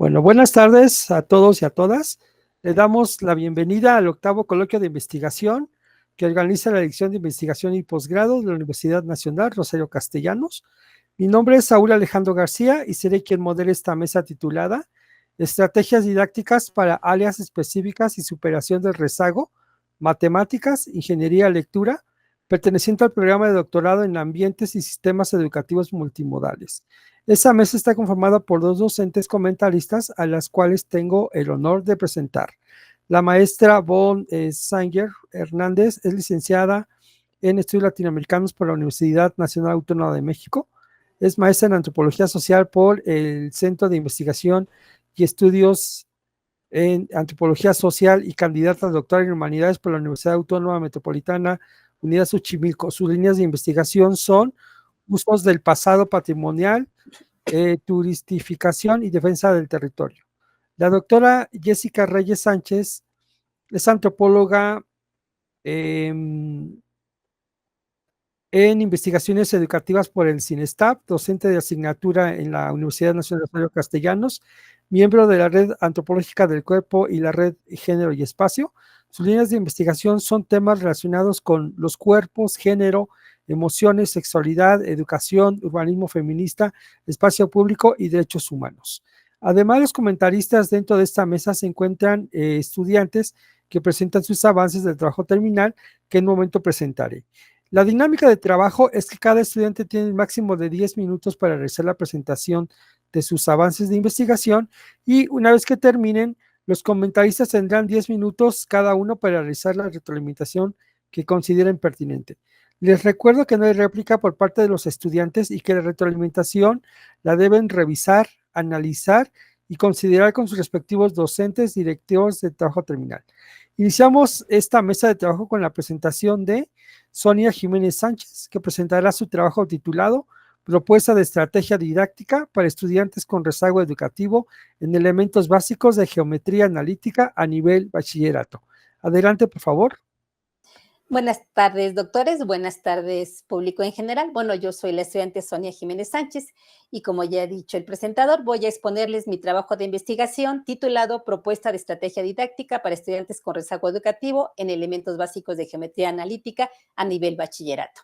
Bueno, buenas tardes a todos y a todas. Le damos la bienvenida al octavo coloquio de investigación que organiza la Dirección de Investigación y Posgrado de la Universidad Nacional Rosario Castellanos. Mi nombre es Saúl Alejandro García y seré quien modere esta mesa titulada Estrategias didácticas para áreas específicas y superación del rezago, matemáticas, ingeniería, lectura, perteneciente al programa de doctorado en ambientes y sistemas educativos multimodales. Esta mesa está conformada por dos docentes comentaristas a las cuales tengo el honor de presentar. La maestra Von Sanger Hernández es licenciada en Estudios Latinoamericanos por la Universidad Nacional Autónoma de México. Es maestra en Antropología Social por el Centro de Investigación y Estudios en Antropología Social y candidata a doctora en Humanidades por la Universidad Autónoma Metropolitana Unidad Xochimilco. Sus líneas de investigación son usos del pasado patrimonial, turistificación y defensa del territorio. La doctora Jessica Reyes Sánchez es antropóloga en investigaciones educativas por el CINESTAP, docente de asignatura en la Universidad Nacional de Rosario Castellanos, miembro de la Red Antropológica del Cuerpo y la Red Género y Espacio. Sus líneas de investigación son temas relacionados con los cuerpos, género, emociones, sexualidad, educación, urbanismo feminista, espacio público y derechos humanos. Además, los comentaristas dentro de esta mesa se encuentran estudiantes que presentan sus avances del trabajo terminal que en un momento presentaré. La dinámica de trabajo es que cada estudiante tiene el máximo de 10 minutos para realizar la presentación de sus avances de investigación y una vez que terminen, los comentaristas tendrán 10 minutos cada uno para realizar la retroalimentación que consideren pertinente. Les recuerdo que no hay réplica por parte de los estudiantes y que la retroalimentación la deben revisar, analizar y considerar con sus respectivos docentes, directivos de trabajo terminal. Iniciamos esta mesa de trabajo con la presentación de Sonia Jiménez Sánchez, que presentará su trabajo titulado Propuesta de Estrategia Didáctica para Estudiantes con Rezago Educativo en Elementos Básicos de Geometría Analítica a nivel bachillerato. Adelante, por favor. Buenas tardes, doctores. Buenas tardes, público en general. Bueno, yo soy la estudiante Sonia Jiménez Sánchez y como ya ha dicho el presentador, voy a exponerles mi trabajo de investigación titulado Propuesta de Estrategia Didáctica para Estudiantes con Rezago Educativo en Elementos Básicos de Geometría Analítica a nivel bachillerato.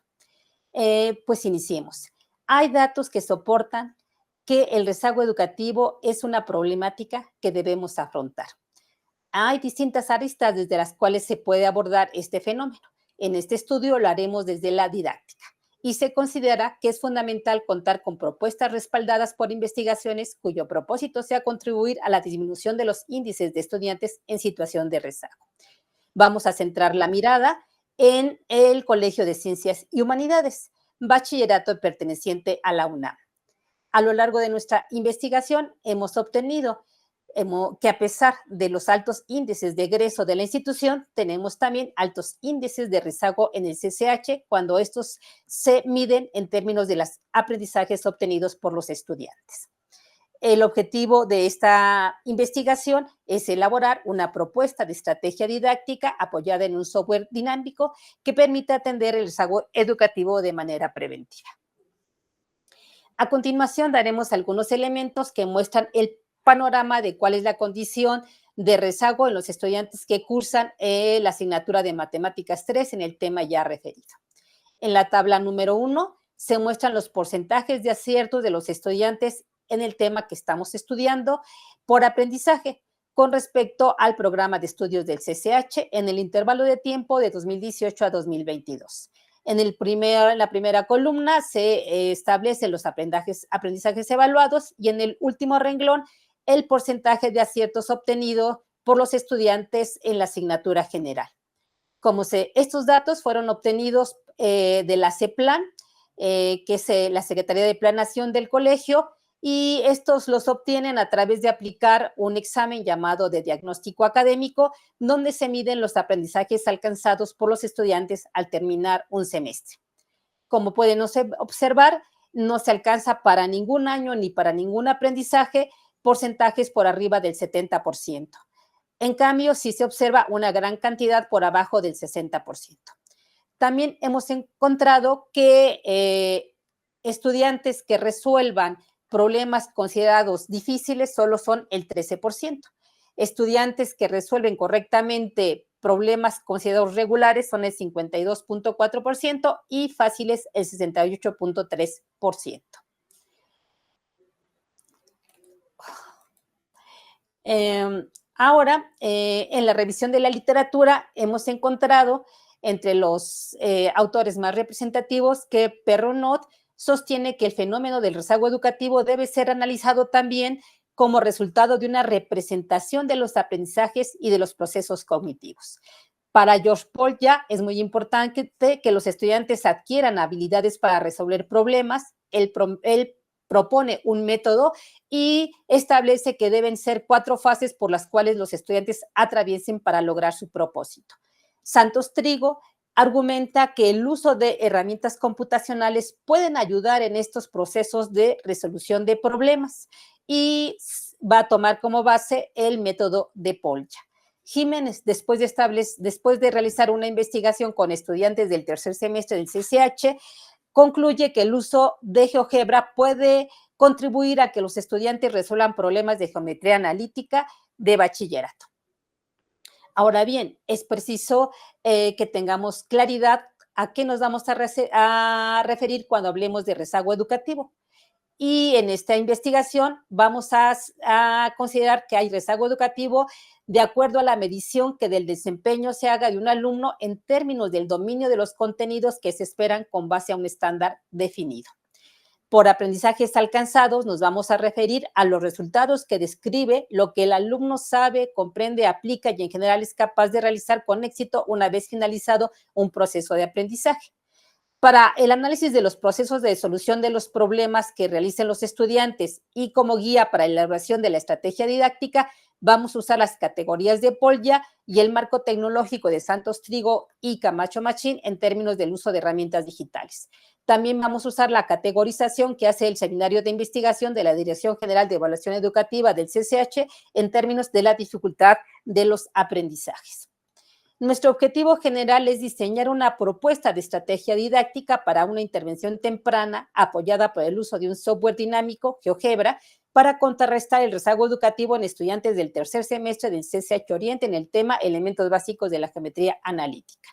Pues iniciemos. Hay datos que soportan que el rezago educativo es una problemática que debemos afrontar. Hay distintas aristas desde las cuales se puede abordar este fenómeno. En este estudio lo haremos desde la didáctica y se considera que es fundamental contar con propuestas respaldadas por investigaciones cuyo propósito sea contribuir a la disminución de los índices de estudiantes en situación de rezago. Vamos a centrar la mirada en el Colegio de Ciencias y Humanidades, bachillerato perteneciente a la UNAM. A lo largo de nuestra investigación hemos obtenido que a pesar de los altos índices de egreso de la institución, tenemos también altos índices de rezago en el CCH cuando estos se miden en términos de los aprendizajes obtenidos por los estudiantes. El objetivo de esta investigación es elaborar una propuesta de estrategia didáctica apoyada en un software dinámico que permita atender el rezago educativo de manera preventiva. A continuación daremos algunos elementos que muestran el panorama de cuál es la condición de rezago en los estudiantes que cursan la asignatura de Matemáticas 3 en el tema ya referido. En la tabla número 1 se muestran los porcentajes de aciertos de los estudiantes en el tema que estamos estudiando por aprendizaje con respecto al programa de estudios del CCH en el intervalo de tiempo de 2018 a 2022. En la primera columna se establecen los aprendizajes evaluados y en el último renglón el porcentaje de aciertos obtenido por los estudiantes en la asignatura general. Estos datos fueron obtenidos de la CEPLAN, que es la Secretaría de Planeación del colegio, y estos los obtienen a través de aplicar un examen llamado de diagnóstico académico, donde se miden los aprendizajes alcanzados por los estudiantes al terminar un semestre. Como pueden observar, no se alcanza para ningún año ni para ningún aprendizaje porcentajes por arriba del 70%. En cambio, sí se observa una gran cantidad por abajo del 60%. También hemos encontrado que estudiantes que resuelvan problemas considerados difíciles solo son el 13%. Estudiantes que resuelven correctamente problemas considerados regulares son el 52.4% y fáciles el 68.3%. Ahora, en la revisión de la literatura hemos encontrado entre los autores más representativos que Perronot sostiene que el fenómeno del rezago educativo debe ser analizado también como resultado de una representación de los aprendizajes y de los procesos cognitivos. Para George Polya es muy importante que los estudiantes adquieran habilidades para resolver problemas. Él propone un método y establece que deben ser 4 fases por las cuales los estudiantes atraviesen para lograr su propósito. Santos Trigo argumenta que el uso de herramientas computacionales pueden ayudar en estos procesos de resolución de problemas y va a tomar como base el método de Polya. Jiménez, después de realizar una investigación con estudiantes del tercer semestre del CCH, concluye que el uso de GeoGebra puede contribuir a que los estudiantes resuelvan problemas de geometría analítica de bachillerato. Ahora bien, es preciso que tengamos claridad a qué nos vamos a referir cuando hablemos de rezago educativo. Y en esta investigación vamos a considerar que hay rezago educativo de acuerdo a la medición que del desempeño se haga de un alumno en términos del dominio de los contenidos que se esperan con base a un estándar definido. Por aprendizajes alcanzados nos vamos a referir a los resultados que describe lo que el alumno sabe, comprende, aplica y en general es capaz de realizar con éxito una vez finalizado un proceso de aprendizaje. Para el análisis de los procesos de solución de los problemas que realicen los estudiantes y como guía para la elaboración de la estrategia didáctica, vamos a usar las categorías de Polya y el marco tecnológico de Santos Trigo y Camacho Machín en términos del uso de herramientas digitales. También vamos a usar la categorización que hace el Seminario de Investigación de la Dirección General de Evaluación Educativa del CCH en términos de la dificultad de los aprendizajes. Nuestro objetivo general es diseñar una propuesta de estrategia didáctica para una intervención temprana apoyada por el uso de un software dinámico, GeoGebra, para contrarrestar el rezago educativo en estudiantes del tercer semestre del CCH Oriente en el tema Elementos básicos de la geometría analítica.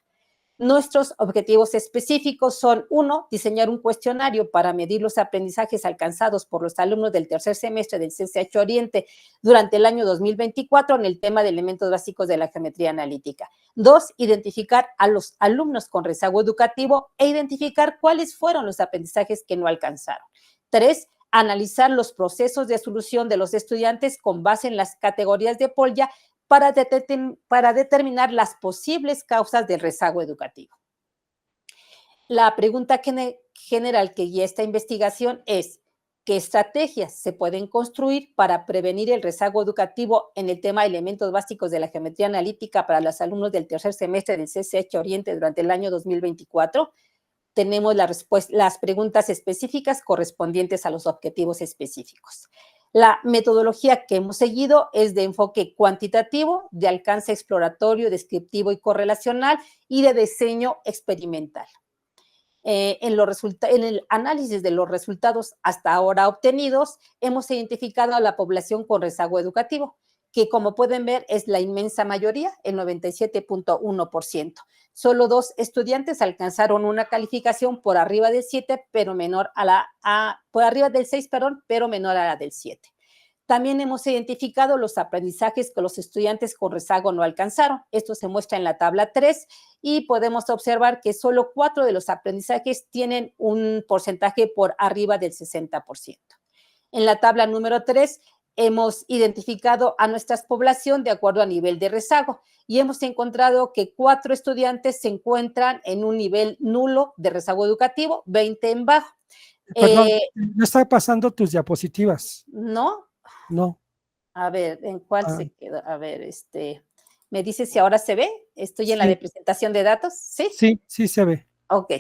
Nuestros objetivos específicos son: 1, diseñar un cuestionario para medir los aprendizajes alcanzados por los alumnos del tercer semestre del CCH Oriente durante el año 2024 en el tema de elementos básicos de la geometría analítica. 2, identificar a los alumnos con rezago educativo e identificar cuáles fueron los aprendizajes que no alcanzaron. 3, analizar los procesos de solución de los estudiantes con base en las categorías de Polya para determinar las posibles causas del rezago educativo. La pregunta general que guía esta investigación es: ¿qué estrategias se pueden construir para prevenir el rezago educativo en el tema de elementos básicos de la geometría analítica para los alumnos del tercer semestre del CCH Oriente durante el año 2024? Tenemos las preguntas específicas correspondientes a los objetivos específicos. La metodología que hemos seguido es de enfoque cuantitativo, de alcance exploratorio, descriptivo y correlacional y de diseño experimental. En el análisis de los resultados hasta ahora obtenidos, hemos identificado a la población con rezago educativo, que como pueden ver es la inmensa mayoría, el 97.1%. Solo 2 estudiantes alcanzaron una calificación por arriba del 7, pero menor por arriba del 6, pero menor a la del 7. También hemos identificado los aprendizajes que los estudiantes con rezago no alcanzaron. Esto se muestra en la tabla 3 y podemos observar que solo 4 de los aprendizajes tienen un porcentaje por arriba del 60%. En la tabla número 3 hemos identificado a nuestra población de acuerdo a nivel de rezago y hemos encontrado que 4 estudiantes se encuentran en un nivel nulo de rezago educativo, 20 en bajo. Perdón, no está pasando tus diapositivas. ¿No? No. A ver, ¿en cuál se quedó? A ver, ¿me dice si ahora se ve? Estoy en la de presentación de datos, ¿sí? Sí, sí se ve. Ok.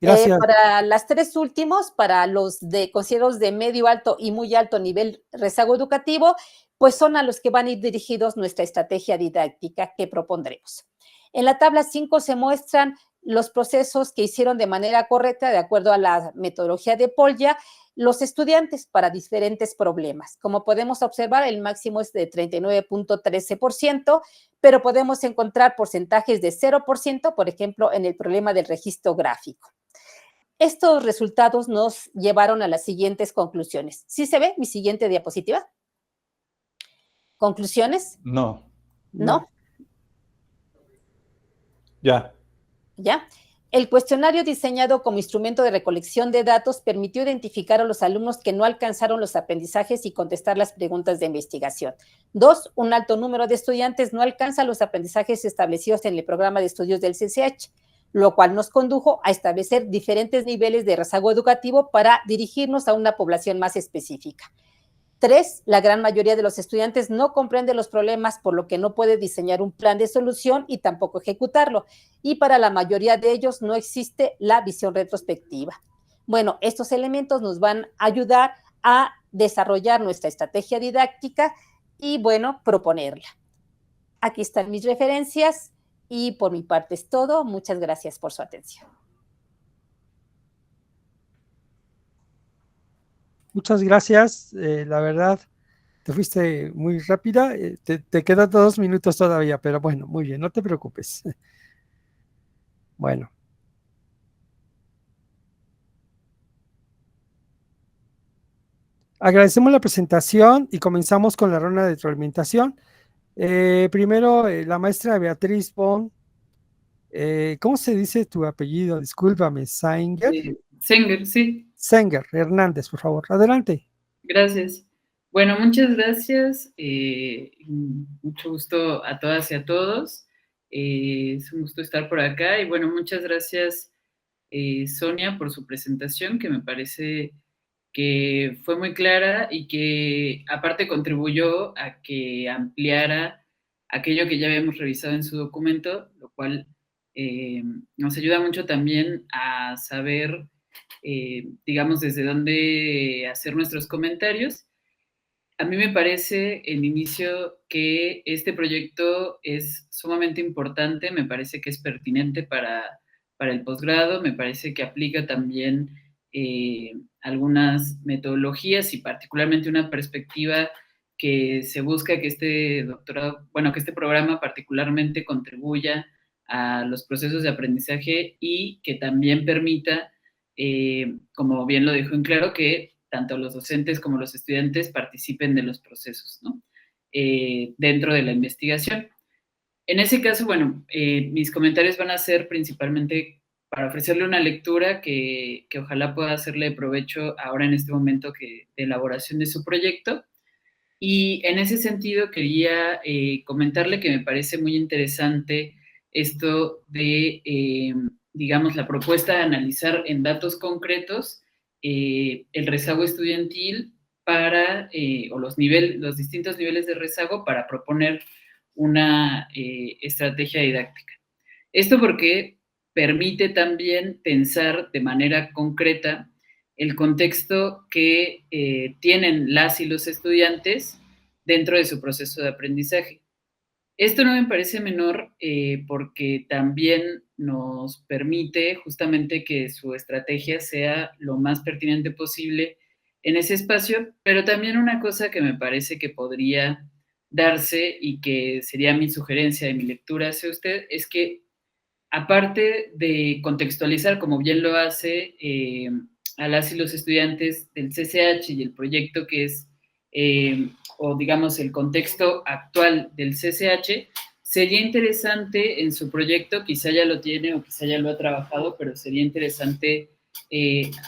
Gracias. Para las 3 últimos, para los considerados de medio alto y muy alto nivel rezago educativo, pues son a los que van a ir dirigidos nuestra estrategia didáctica que propondremos. En la tabla 5 se muestran los procesos que hicieron de manera correcta, de acuerdo a la metodología de Polya, los estudiantes para diferentes problemas. Como podemos observar, el máximo es de 39.13%, pero podemos encontrar porcentajes de 0%, por ejemplo, en el problema del registro gráfico. Estos resultados nos llevaron a las siguientes conclusiones. ¿Sí se ve mi siguiente diapositiva? ¿Conclusiones? No. ¿No? Ya. ¿Ya? El cuestionario diseñado como instrumento de recolección de datos permitió identificar a los alumnos que no alcanzaron los aprendizajes y contestar las preguntas de investigación. 2, un alto número de estudiantes no alcanza los aprendizajes establecidos en el programa de estudios del CCH, lo cual nos condujo a establecer diferentes niveles de rezago educativo para dirigirnos a una población más específica. 3, la gran mayoría de los estudiantes no comprende los problemas, por lo que no puede diseñar un plan de solución y tampoco ejecutarlo. Y para la mayoría de ellos no existe la visión retrospectiva. Bueno, estos elementos nos van a ayudar a desarrollar nuestra estrategia didáctica y, bueno, proponerla. Aquí están mis referencias y por mi parte es todo. Muchas gracias por su atención. Muchas gracias. La verdad, te fuiste muy rápida. Te quedan 2 minutos todavía, pero bueno, muy bien, no te preocupes. Bueno. Agradecemos la presentación y comenzamos con la ronda de retroalimentación. Primero, la maestra Beatriz Bon. ¿Cómo se dice tu apellido? Discúlpame, Sanger. Sanger, sí. Sanger Hernández, por favor. Adelante. Gracias. Bueno, muchas gracias. Mucho gusto a todas y a todos. Es un gusto estar por acá. Y bueno, muchas gracias, Sonia, por su presentación, que me parece que fue muy clara y que aparte contribuyó a que ampliara aquello que ya habíamos revisado en su documento, lo cual nos ayuda mucho también a saber, digamos, desde dónde hacer nuestros comentarios. A mí me parece, en inicio, que este proyecto es sumamente importante, me parece que es pertinente para el posgrado, me parece que aplica también algunas metodologías y particularmente una perspectiva que se busca que este doctorado, bueno, que este programa particularmente contribuya a los procesos de aprendizaje y que también permita, como bien lo dijo en claro, que tanto los docentes como los estudiantes participen de los procesos, ¿no? Dentro de la investigación. En ese caso, bueno, mis comentarios van a ser principalmente para ofrecerle una lectura que ojalá pueda hacerle provecho ahora en este momento de elaboración de su proyecto. Y en ese sentido quería comentarle que me parece muy interesante esto de, digamos, la propuesta de analizar en datos concretos el rezago estudiantil para, o los distintos niveles de rezago para proponer una estrategia didáctica. Esto porque permite también pensar de manera concreta el contexto que tienen las y los estudiantes dentro de su proceso de aprendizaje. Esto no me parece menor porque también nos permite justamente que su estrategia sea lo más pertinente posible en ese espacio, pero también una cosa que me parece que podría darse y que sería mi sugerencia de mi lectura hacia usted es que aparte de contextualizar, como bien lo hace a las y los estudiantes del CCH y el proyecto que es, o digamos, el contexto actual del CCH, sería interesante en su proyecto, quizá ya lo tiene o quizá ya lo ha trabajado, pero sería interesante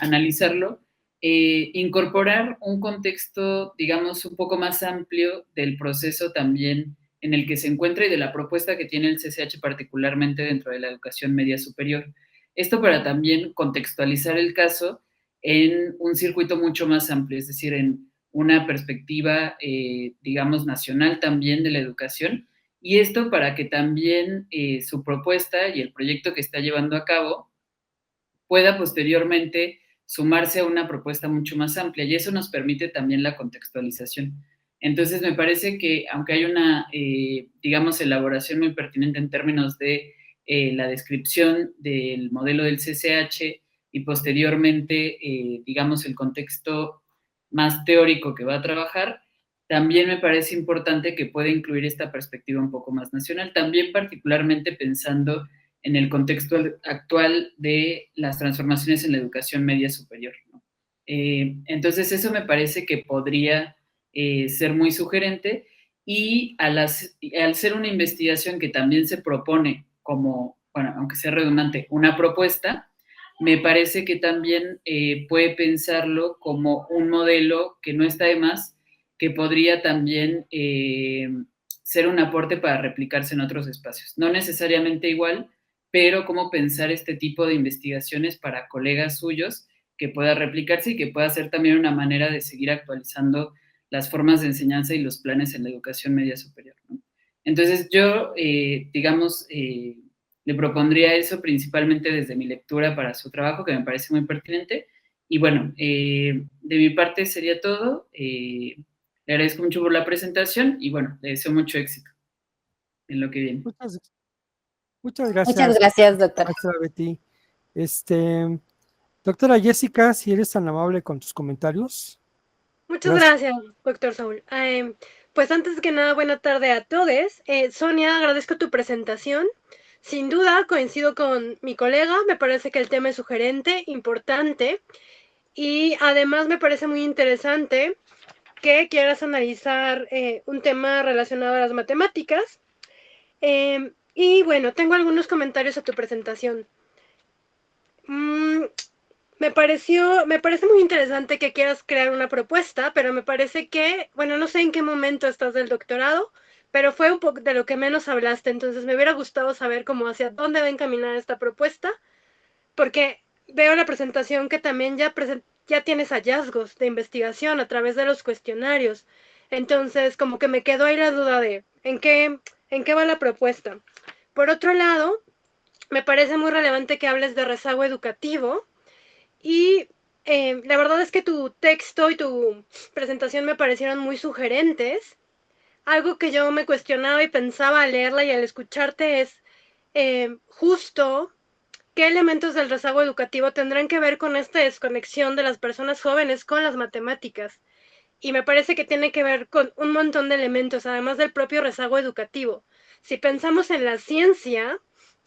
analizarlo, incorporar un contexto, digamos, un poco más amplio del proceso también en el que se encuentra y de la propuesta que tiene el CCH particularmente dentro de la educación media superior. Esto para también contextualizar el caso en un circuito mucho más amplio, es decir, en una perspectiva, digamos, nacional también de la educación, y esto para que también su propuesta y el proyecto que está llevando a cabo pueda posteriormente sumarse a una propuesta mucho más amplia, y eso nos permite también la contextualización. Entonces, me parece que aunque hay una, digamos, elaboración muy pertinente en términos de la descripción del modelo del CCH y posteriormente, digamos, el contexto más teórico que va a trabajar, también me parece importante que pueda incluir esta perspectiva un poco más nacional, también particularmente pensando en el contexto actual de las transformaciones en la educación media superior, ¿no? Entonces eso me parece que podría ser muy sugerente y al ser una investigación que también se propone como, bueno, aunque sea redundante, una propuesta, me parece que también puede pensarlo como un modelo que no está de más, que podría también ser un aporte para replicarse en otros espacios. No necesariamente igual, pero cómo pensar este tipo de investigaciones para colegas suyos que pueda replicarse y que pueda ser también una manera de seguir actualizando las formas de enseñanza y los planes en la educación media superior, ¿no? Entonces yo, digamos, le propondría eso principalmente desde mi lectura para su trabajo, que me parece muy pertinente. Y bueno, de mi parte sería todo. Le agradezco mucho por la presentación y bueno, le deseo mucho éxito en lo que viene. Muchas Muchas gracias, gracias, doctora. maestra Betty. Doctora Jessica, si eres tan amable con tus comentarios. Muchas Gracias. gracias, doctor Saúl. Pues antes que nada, buena tarde a todos. Sonia, agradezco tu presentación. Sin duda, coincido con mi colega, me parece que el tema es sugerente, importante, y además me parece muy interesante que quieras analizar un tema relacionado a las matemáticas. Y bueno, tengo algunos comentarios a tu presentación. Me parece muy interesante que quieras crear una propuesta, pero me parece que, bueno, no sé en qué momento estás del doctorado, pero fue un poco de lo que menos hablaste, entonces me hubiera gustado saber cómo hacia dónde va a encaminar esta propuesta, porque veo la presentación que también ya tienes hallazgos de investigación a través de los cuestionarios, entonces como que me quedó ahí la duda de en qué va la propuesta. Por otro lado, me parece muy relevante que hables de rezago educativo, y la verdad es que tu texto y tu presentación me parecieron muy sugerentes. Algo que yo me cuestionaba y pensaba al leerla y al escucharte es justo qué elementos del rezago educativo tendrán que ver con esta desconexión de las personas jóvenes con las matemáticas. Y me parece que tiene que ver con un montón de elementos, además del propio rezago educativo. Si pensamos en la ciencia,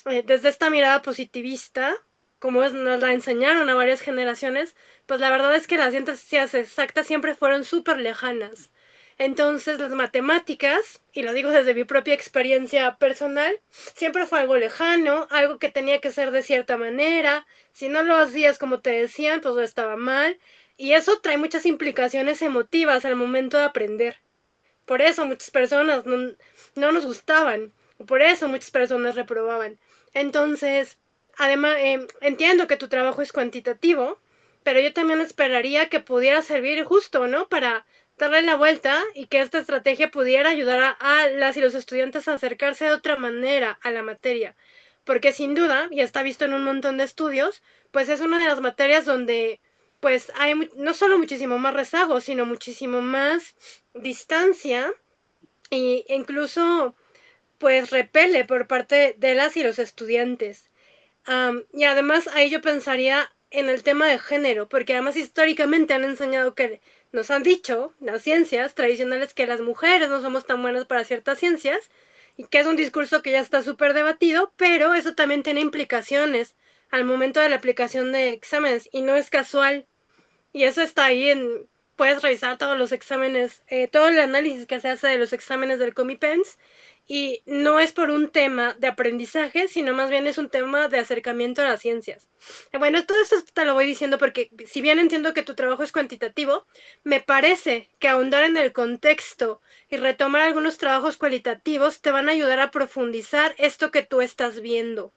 desde esta mirada positivista, como nos la enseñaron a varias generaciones, pues la verdad es que las ciencias exactas siempre fueron súper lejanas. Entonces las matemáticas, y lo digo desde mi propia experiencia personal, siempre fue algo lejano, algo que tenía que ser de cierta manera. Si no lo hacías como te decían, pues estaba mal. Y eso trae muchas implicaciones emotivas al momento de aprender. Por eso muchas personas no nos gustaban, por eso muchas personas reprobaban. Entonces, además, entiendo que tu trabajo es cuantitativo, pero yo también esperaría que pudiera servir justo, ¿no? Para darle la vuelta y que esta estrategia pudiera ayudar a las y los estudiantes a acercarse de otra manera a la materia. Porque sin duda, y está visto en un montón de estudios, pues es una de las materias donde pues hay no solo muchísimo más rezago, sino muchísimo más distancia e incluso pues repele por parte de las y los estudiantes. Y además ahí yo pensaría en el tema de género, porque además históricamente han enseñado que nos han dicho las ciencias tradicionales que las mujeres no somos tan buenas para ciertas ciencias y que es un discurso que ya está súper debatido, pero eso también tiene implicaciones al momento de la aplicación de exámenes y no es casual. Y eso está ahí puedes revisar todos los exámenes, todo el análisis que se hace de los exámenes del Comipens, y no es por un tema de aprendizaje, sino más bien es un tema de acercamiento a las ciencias. Bueno, todo esto te lo voy diciendo porque si bien entiendo que tu trabajo es cuantitativo, me parece que ahondar en el contexto y retomar algunos trabajos cualitativos te van a ayudar a profundizar esto que tú estás viendo.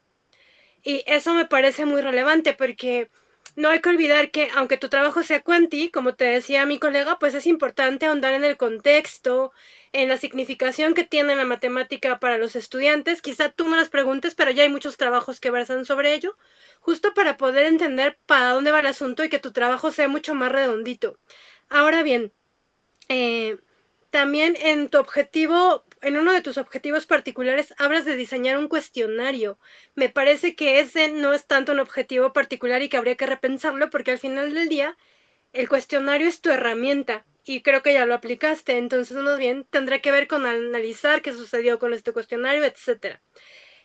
Y eso me parece muy relevante porque no hay que olvidar que aunque tu trabajo sea cuanti, como te decía mi colega, pues es importante ahondar en el contexto, en la significación que tiene la matemática para los estudiantes. Quizá tú me las preguntes, pero ya hay muchos trabajos que versan sobre ello, justo para poder entender para dónde va el asunto y que tu trabajo sea mucho más redondito. Ahora bien, también en tu objetivo en uno de tus objetivos particulares hablas de diseñar un cuestionario. Me parece que ese no es tanto un objetivo particular y que habría que repensarlo, porque al final del día el cuestionario es tu herramienta y creo que ya lo aplicaste, entonces más bien tendrá que ver con analizar qué sucedió con este cuestionario, etcétera.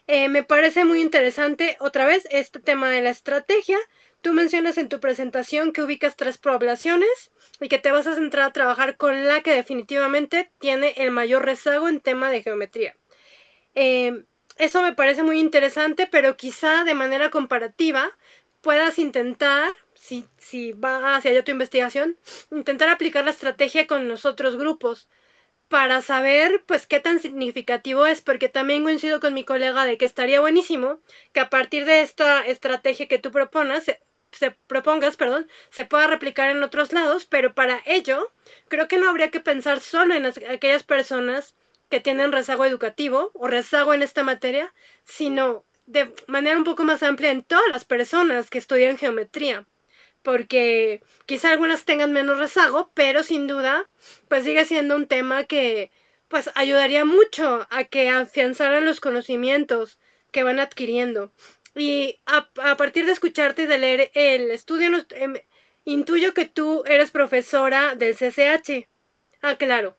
Me parece muy interesante otra vez este tema de la estrategia. Tú mencionas en tu presentación que ubicas 3 poblaciones y que te vas a centrar a trabajar con la que definitivamente tiene el mayor rezago en tema de geometría. Eso me parece muy interesante, pero quizá de manera comparativa puedas intentar, si va hacia allá tu investigación, intentar aplicar la estrategia con los otros grupos para saber pues qué tan significativo es, porque también coincido con mi colega de que estaría buenísimo que a partir de esta estrategia que tú propongas, se pueda replicar en otros lados, pero para ello creo que no habría que pensar solo en aquellas personas que tienen rezago educativo o rezago en esta materia, sino de manera un poco más amplia en todas las personas que estudian geometría, porque quizá algunas tengan menos rezago, pero sin duda, pues sigue siendo un tema que pues ayudaría mucho a que afianzaran los conocimientos que van adquiriendo. Y a partir de escucharte y de leer el estudio, intuyo que tú eres profesora del CCH. Ah, claro.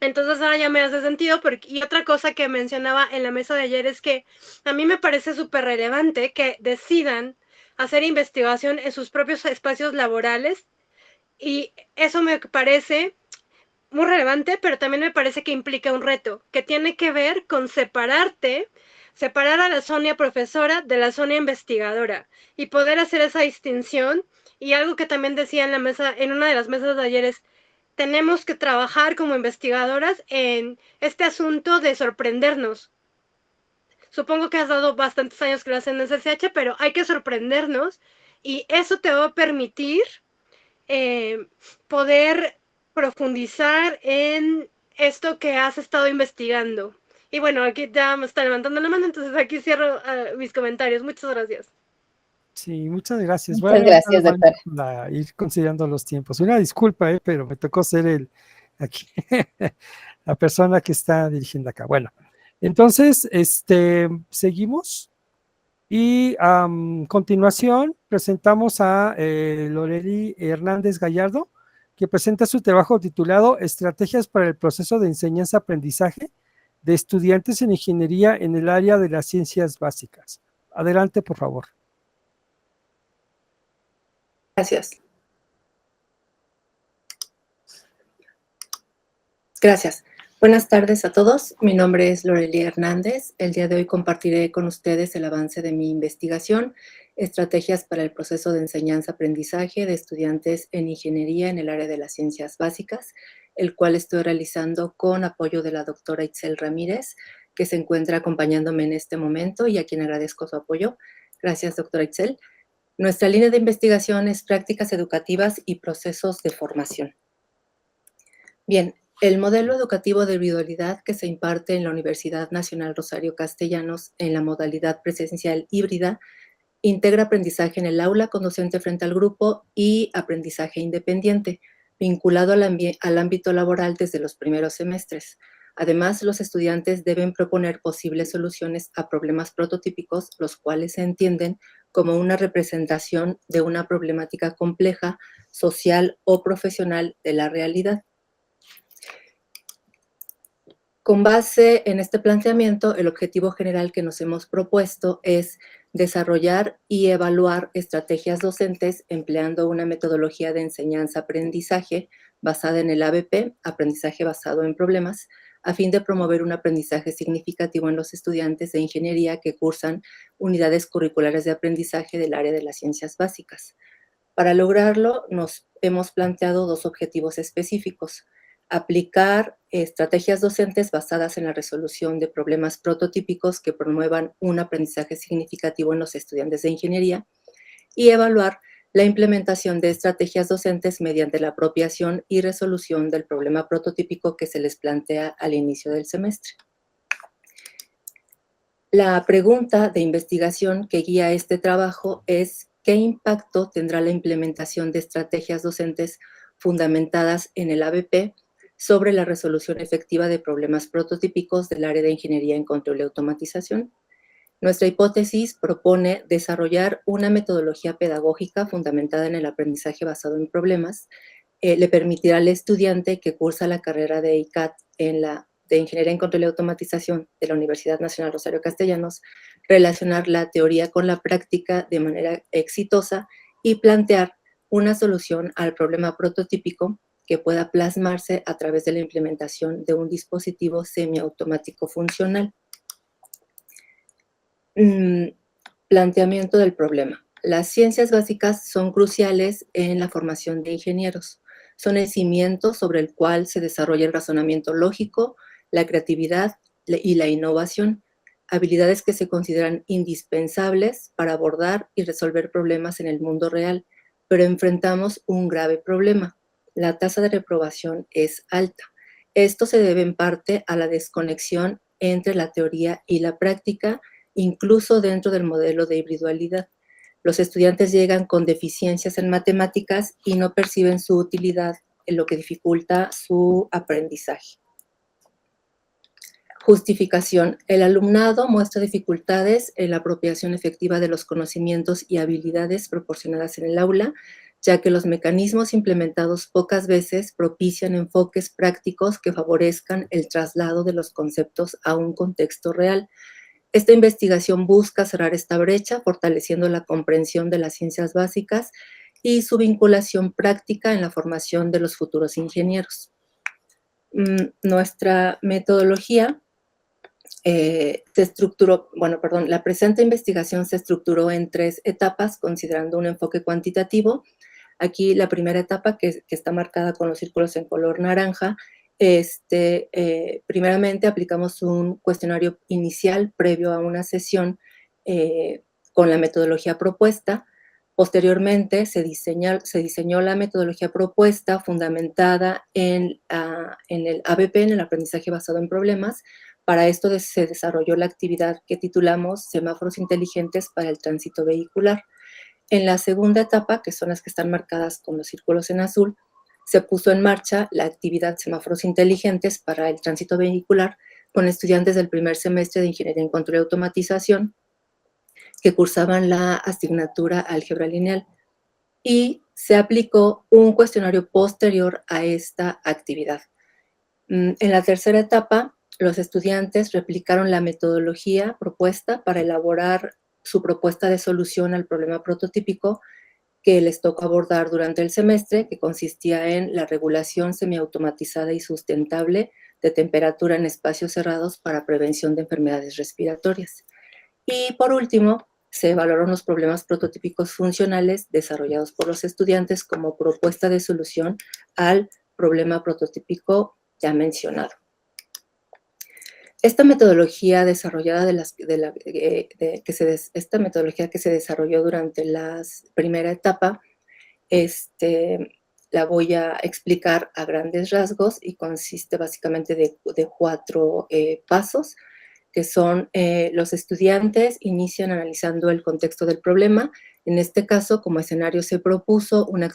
Entonces ahora ya me hace sentido, y otra cosa que mencionaba en la mesa de ayer es que a mí me parece súper relevante que decidan hacer investigación en sus propios espacios laborales, y eso me parece muy relevante, pero también me parece que implica un reto, que tiene que ver con separar a la Sonia profesora de la Sonia investigadora y poder hacer esa distinción. Y algo que también decía en la mesa, en una de las mesas de ayer, es tenemos que trabajar como investigadoras en este asunto de sorprendernos. Supongo que has dado bastantes años clase en SSH, pero hay que sorprendernos y eso te va a permitir poder profundizar en esto que has estado investigando. Y bueno, aquí ya me está levantando la mano, entonces aquí cierro mis comentarios. Muchas gracias. Sí, muchas gracias. Muchas gracias, doctora. Para ir considerando los tiempos. Una disculpa, pero me tocó ser aquí, la persona que está dirigiendo acá. Bueno, entonces, seguimos y a continuación presentamos a Loreli Hernández Gallardo, que presenta su trabajo titulado Estrategias para el proceso de enseñanza-aprendizaje de estudiantes en ingeniería en el área de las ciencias básicas. Adelante, por favor. Gracias. Gracias. Buenas tardes a todos. Mi nombre es Loreli Hernández. El día de hoy compartiré con ustedes el avance de mi investigación, estrategias para el proceso de enseñanza-aprendizaje de estudiantes en ingeniería en el área de las ciencias básicas, el cual estoy realizando con apoyo de la doctora Itzel Ramírez, que se encuentra acompañándome en este momento y a quien agradezco su apoyo. Gracias, doctora Itzel. Nuestra línea de investigación es prácticas educativas y procesos de formación. Bien, el modelo educativo de virtualidad que se imparte en la Universidad Nacional Rosario Castellanos en la modalidad presencial híbrida integra aprendizaje en el aula con docente frente al grupo y aprendizaje independiente, vinculado al ámbito laboral desde los primeros semestres. Además, los estudiantes deben proponer posibles soluciones a problemas prototípicos, los cuales se entienden como una representación de una problemática compleja, social o profesional de la realidad. Con base en este planteamiento, el objetivo general que nos hemos propuesto es desarrollar y evaluar estrategias docentes empleando una metodología de enseñanza-aprendizaje basada en el ABP, aprendizaje basado en problemas, a fin de promover un aprendizaje significativo en los estudiantes de ingeniería que cursan unidades curriculares de aprendizaje del área de las ciencias básicas. Para lograrlo, nos hemos planteado dos objetivos específicos: aplicar estrategias docentes basadas en la resolución de problemas prototípicos que promuevan un aprendizaje significativo en los estudiantes de ingeniería y evaluar la implementación de estrategias docentes mediante la apropiación y resolución del problema prototípico que se les plantea al inicio del semestre. La pregunta de investigación que guía este trabajo es: ¿qué impacto tendrá la implementación de estrategias docentes fundamentadas en el ABP sobre la resolución efectiva de problemas prototípicos del área de Ingeniería en Control y Automatización. Nuestra hipótesis propone desarrollar una metodología pedagógica fundamentada en el aprendizaje basado en problemas. Le permitirá al estudiante que cursa la carrera de ICAT de Ingeniería en Control y Automatización de la Universidad Nacional Rosario Castellanos relacionar la teoría con la práctica de manera exitosa y plantear una solución al problema prototípico que pueda plasmarse a través de la implementación de un dispositivo semiautomático funcional. Planteamiento del problema. Las ciencias básicas son cruciales en la formación de ingenieros. Son el cimiento sobre el cual se desarrolla el razonamiento lógico, la creatividad y la innovación, habilidades que se consideran indispensables para abordar y resolver problemas en el mundo real, pero enfrentamos un grave problema. La tasa de reprobación es alta. Esto se debe en parte a la desconexión entre la teoría y la práctica, incluso dentro del modelo de individualidad. Los estudiantes llegan con deficiencias en matemáticas y no perciben su utilidad, en lo que dificulta su aprendizaje. Justificación. El alumnado muestra dificultades en la apropiación efectiva de los conocimientos y habilidades proporcionadas en el aula, ya que los mecanismos implementados pocas veces propician enfoques prácticos que favorezcan el traslado de los conceptos a un contexto real. Esta investigación busca cerrar esta brecha, fortaleciendo la comprensión de las ciencias básicas y su vinculación práctica en la formación de los futuros ingenieros. Nuestra metodología la presente investigación se estructuró en 3 etapas, considerando un enfoque cuantitativo. Aquí la primera etapa, que está marcada con los círculos en color naranja, primeramente aplicamos un cuestionario inicial previo a una sesión con la metodología propuesta. Posteriormente se diseñó la metodología propuesta fundamentada en el ABP, en el aprendizaje basado en problemas. Para esto se desarrolló la actividad que titulamos Semáforos inteligentes para el tránsito vehicular. En la segunda etapa, que son las que están marcadas con los círculos en azul, se puso en marcha la actividad Semáforos inteligentes para el tránsito vehicular con estudiantes del primer semestre de Ingeniería en Control y Automatización que cursaban la asignatura Álgebra Lineal, y se aplicó un cuestionario posterior a esta actividad. En la tercera etapa, los estudiantes replicaron la metodología propuesta para elaborar su propuesta de solución al problema prototípico que les tocó abordar durante el semestre, que consistía en la regulación semiautomatizada y sustentable de temperatura en espacios cerrados para prevención de enfermedades respiratorias. Y por último, se evaluaron los problemas prototípicos funcionales desarrollados por los estudiantes como propuesta de solución al problema prototípico ya mencionado. Esta metodología desarrollada esta metodología que se desarrolló durante la primera etapa, la voy a explicar a grandes rasgos y consiste básicamente de 4 pasos, que son los estudiantes inician analizando el contexto del problema. En este caso, como escenario se propuso una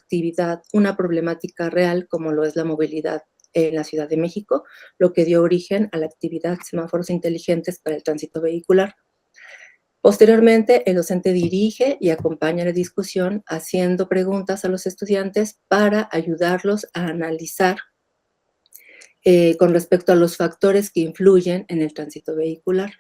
problemática real como lo es la movilidad en la Ciudad de México, lo que dio origen a la actividad Semáforos inteligentes para el tránsito vehicular. Posteriormente, el docente dirige y acompaña la discusión haciendo preguntas a los estudiantes para ayudarlos a analizar con respecto a los factores que influyen en el tránsito vehicular.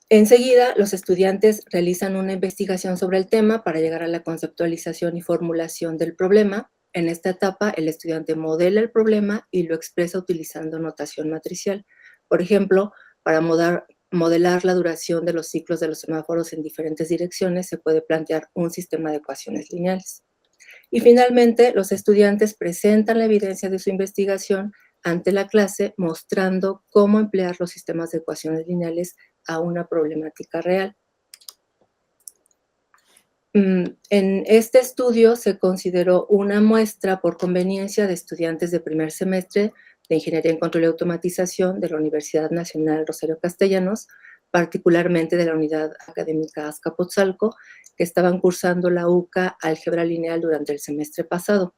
Enseguida, los estudiantes realizan una investigación sobre el tema para llegar a la conceptualización y formulación del problema. En esta etapa, el estudiante modela el problema y lo expresa utilizando notación matricial. Por ejemplo, para modelar la duración de los ciclos de los semáforos en diferentes direcciones, se puede plantear un sistema de ecuaciones lineales. Y finalmente, los estudiantes presentan la evidencia de su investigación ante la clase, mostrando cómo emplear los sistemas de ecuaciones lineales a una problemática real. En este estudio se consideró una muestra por conveniencia de estudiantes de primer semestre de Ingeniería en Control y Automatización de la Universidad Nacional Rosario Castellanos, particularmente de la Unidad Académica Azcapotzalco, que estaban cursando la UCA Álgebra Lineal durante el semestre pasado.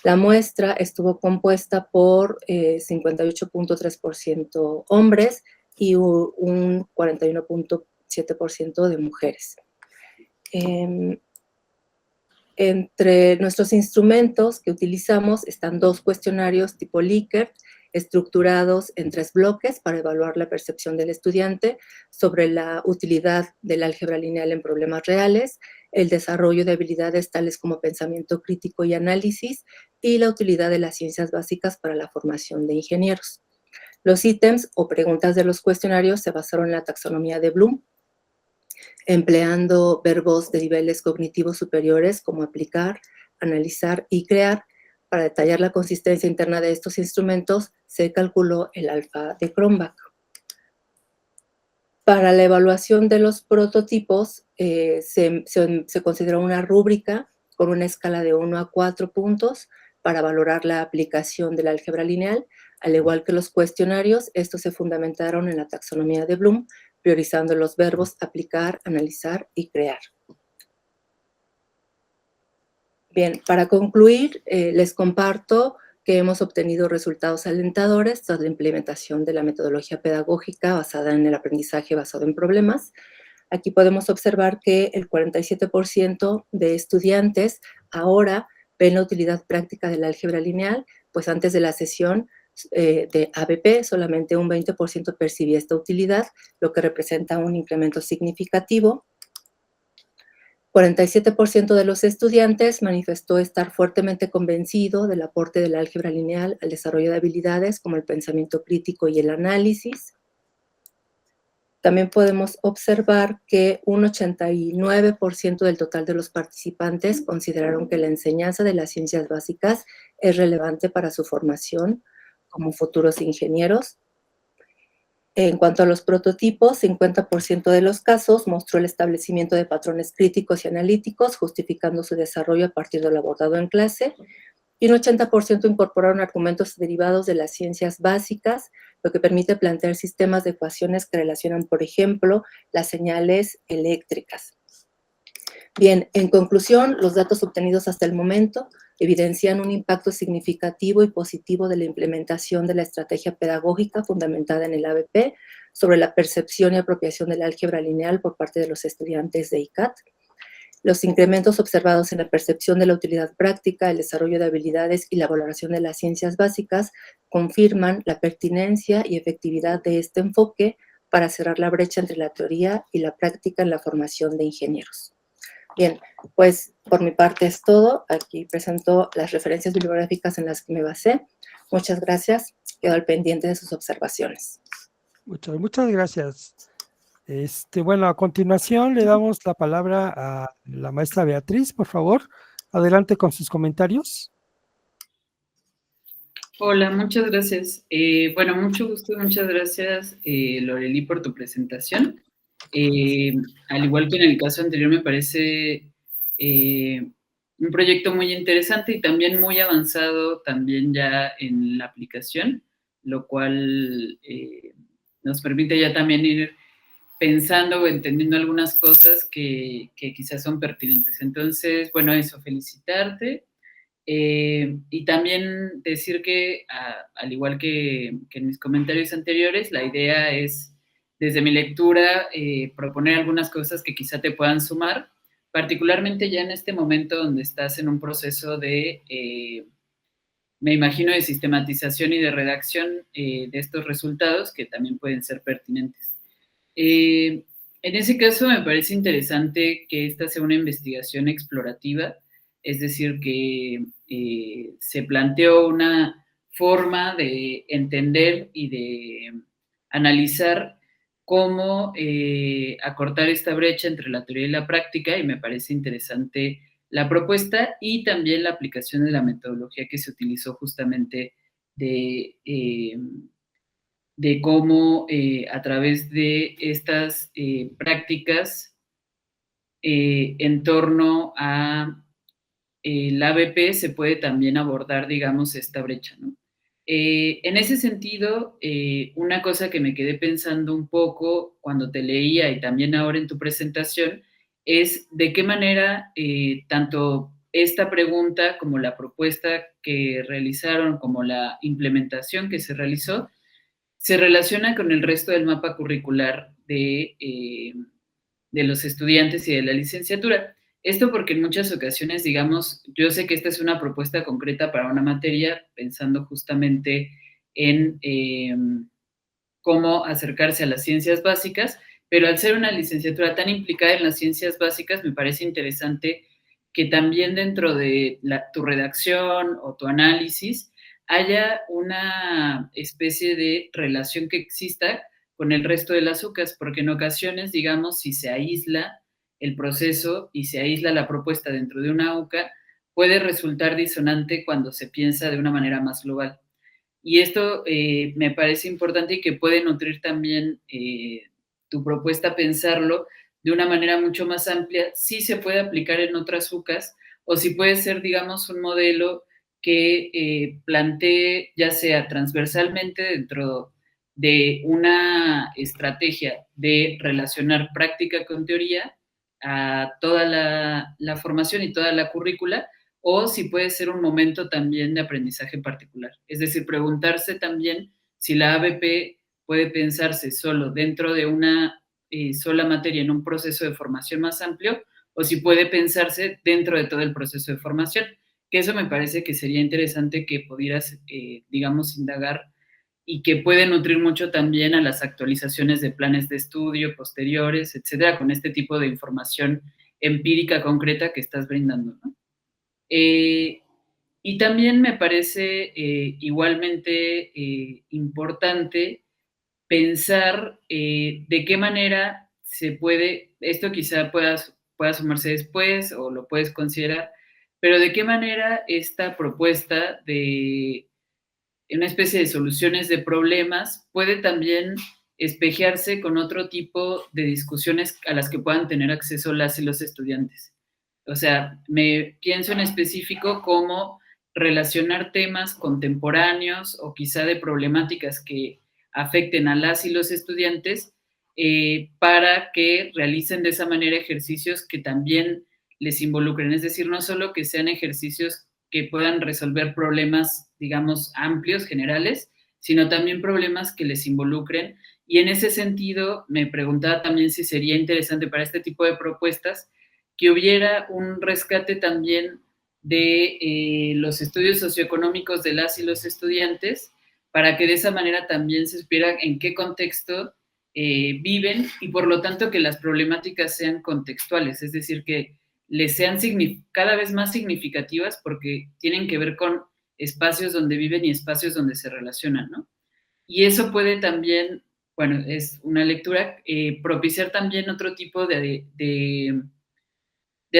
La muestra estuvo compuesta por 58.3% hombres y un 41.7% de mujeres. Entre nuestros instrumentos que utilizamos están 2 cuestionarios tipo Likert, estructurados en 3 bloques para evaluar la percepción del estudiante sobre la utilidad del álgebra lineal en problemas reales, el desarrollo de habilidades tales como pensamiento crítico y análisis, y la utilidad de las ciencias básicas para la formación de ingenieros. Los ítems o preguntas de los cuestionarios se basaron en la taxonomía de Bloom, empleando verbos de niveles cognitivos superiores como aplicar, analizar y crear. Para detallar la consistencia interna de estos instrumentos, se calculó el alfa de Cronbach. Para la evaluación de los prototipos, se consideró una rúbrica con una escala de 1 a 4 puntos para valorar la aplicación del álgebra lineal. Al igual que los cuestionarios, estos se fundamentaron en la taxonomía de Bloom, priorizando los verbos aplicar, analizar y crear. Bien, para concluir, les comparto que hemos obtenido resultados alentadores tras la implementación de la metodología pedagógica basada en el aprendizaje basado en problemas. Aquí podemos observar que el 47% de estudiantes ahora ven la utilidad práctica del álgebra lineal, pues antes de la sesión de ABP solamente un 20% percibía esta utilidad, lo que representa un incremento significativo. 47% de los estudiantes manifestó estar fuertemente convencido del aporte del álgebra lineal al desarrollo de habilidades como el pensamiento crítico y el análisis. También podemos observar que un 89% del total de los participantes consideraron que la enseñanza de las ciencias básicas es relevante para su formación como futuros ingenieros. En cuanto a los prototipos, 50% de los casos mostró el establecimiento de patrones críticos y analíticos, justificando su desarrollo a partir de lo abordado en clase, y un 80% incorporaron argumentos derivados de las ciencias básicas, lo que permite plantear sistemas de ecuaciones que relacionan, por ejemplo, las señales eléctricas. Bien, en conclusión, los datos obtenidos hasta el momento evidencian un impacto significativo y positivo de la implementación de la estrategia pedagógica fundamentada en el ABP sobre la percepción y apropiación del álgebra lineal por parte de los estudiantes de ICAT. Los incrementos observados en la percepción de la utilidad práctica, el desarrollo de habilidades y la valoración de las ciencias básicas confirman la pertinencia y efectividad de este enfoque para cerrar la brecha entre la teoría y la práctica en la formación de ingenieros. Bien, pues por mi parte es todo. Aquí presento las referencias bibliográficas en las que me basé. Muchas gracias. Quedo al pendiente de sus observaciones. Muchas gracias. Bueno, a continuación le damos la palabra a la maestra Beatriz, por favor. Adelante con sus comentarios. Hola, muchas gracias. Bueno, mucho gusto, muchas gracias, Loreli, por tu presentación. Al igual que en el caso anterior, me parece un proyecto muy interesante y también muy avanzado también ya en la aplicación, lo cual nos permite ya también ir pensando o entendiendo algunas cosas que quizás son pertinentes. Entonces, bueno, eso, felicitarte. Y también decir que, al igual que en mis comentarios anteriores, la idea es, desde mi lectura, proponer algunas cosas que quizá te puedan sumar, particularmente ya en este momento donde estás en un proceso de, me imagino, de sistematización y de redacción de estos resultados que también pueden ser pertinentes. En ese caso, me parece interesante que esta sea una investigación explorativa, es decir, que se planteó una forma de entender y de analizar cómo acortar esta brecha entre la teoría y la práctica, y me parece interesante la propuesta y también la aplicación de la metodología que se utilizó justamente de cómo a través de estas prácticas en torno a la ABP se puede también abordar, digamos, esta brecha, ¿no? En ese sentido, una cosa que me quedé pensando un poco cuando te leía y también ahora en tu presentación es de qué manera tanto esta pregunta, como la propuesta que realizaron, como la implementación que se realizó, se relaciona con el resto del mapa curricular de los estudiantes y de la licenciatura. Esto porque en muchas ocasiones, digamos, yo sé que esta es una propuesta concreta para una materia, pensando justamente en cómo acercarse a las ciencias básicas, pero al ser una licenciatura tan implicada en las ciencias básicas, me parece interesante que también dentro de tu redacción o tu análisis haya una especie de relación que exista con el resto de las UCAs, porque en ocasiones, digamos, si se aísla el proceso y se aísla la propuesta dentro de una UCA, puede resultar disonante cuando se piensa de una manera más global. Y esto me parece importante y que puede nutrir también tu propuesta, pensarlo de una manera mucho más amplia, si se puede aplicar en otras UCAs o si puede ser, digamos, un modelo que plantee ya sea transversalmente dentro de una estrategia de relacionar práctica con teoría a toda la formación y toda la currícula, o si puede ser un momento también de aprendizaje particular. Es decir, preguntarse también si la ABP puede pensarse solo dentro de una sola materia en un proceso de formación más amplio, o si puede pensarse dentro de todo el proceso de formación, que eso me parece que sería interesante que pudieras, digamos, indagar y que puede nutrir mucho también a las actualizaciones de planes de estudio posteriores, etcétera, con este tipo de información empírica concreta que estás brindando, ¿no? Y también me parece igualmente importante pensar de qué manera se puede, esto quizá pueda sumarse después o lo puedes considerar, pero de qué manera esta propuesta de una especie de soluciones de problemas puede también espejearse con otro tipo de discusiones a las que puedan tener acceso las y los estudiantes. O sea, me pienso en específico cómo relacionar temas contemporáneos o quizá de problemáticas que afecten a las y los estudiantes para que realicen de esa manera ejercicios que también les involucren. Es decir, no solo que sean ejercicios que puedan resolver problemas, digamos, amplios, generales, sino también problemas que les involucren. Y en ese sentido, me preguntaba también si sería interesante para este tipo de propuestas que hubiera un rescate también de los estudios socioeconómicos de las y los estudiantes, para que de esa manera también se supiera en qué contexto viven y por lo tanto que las problemáticas sean contextuales, es decir, que les sean cada vez más significativas porque tienen que ver con espacios donde viven y espacios donde se relacionan, ¿no? Y eso puede también, bueno, es una lectura, propiciar también otro tipo de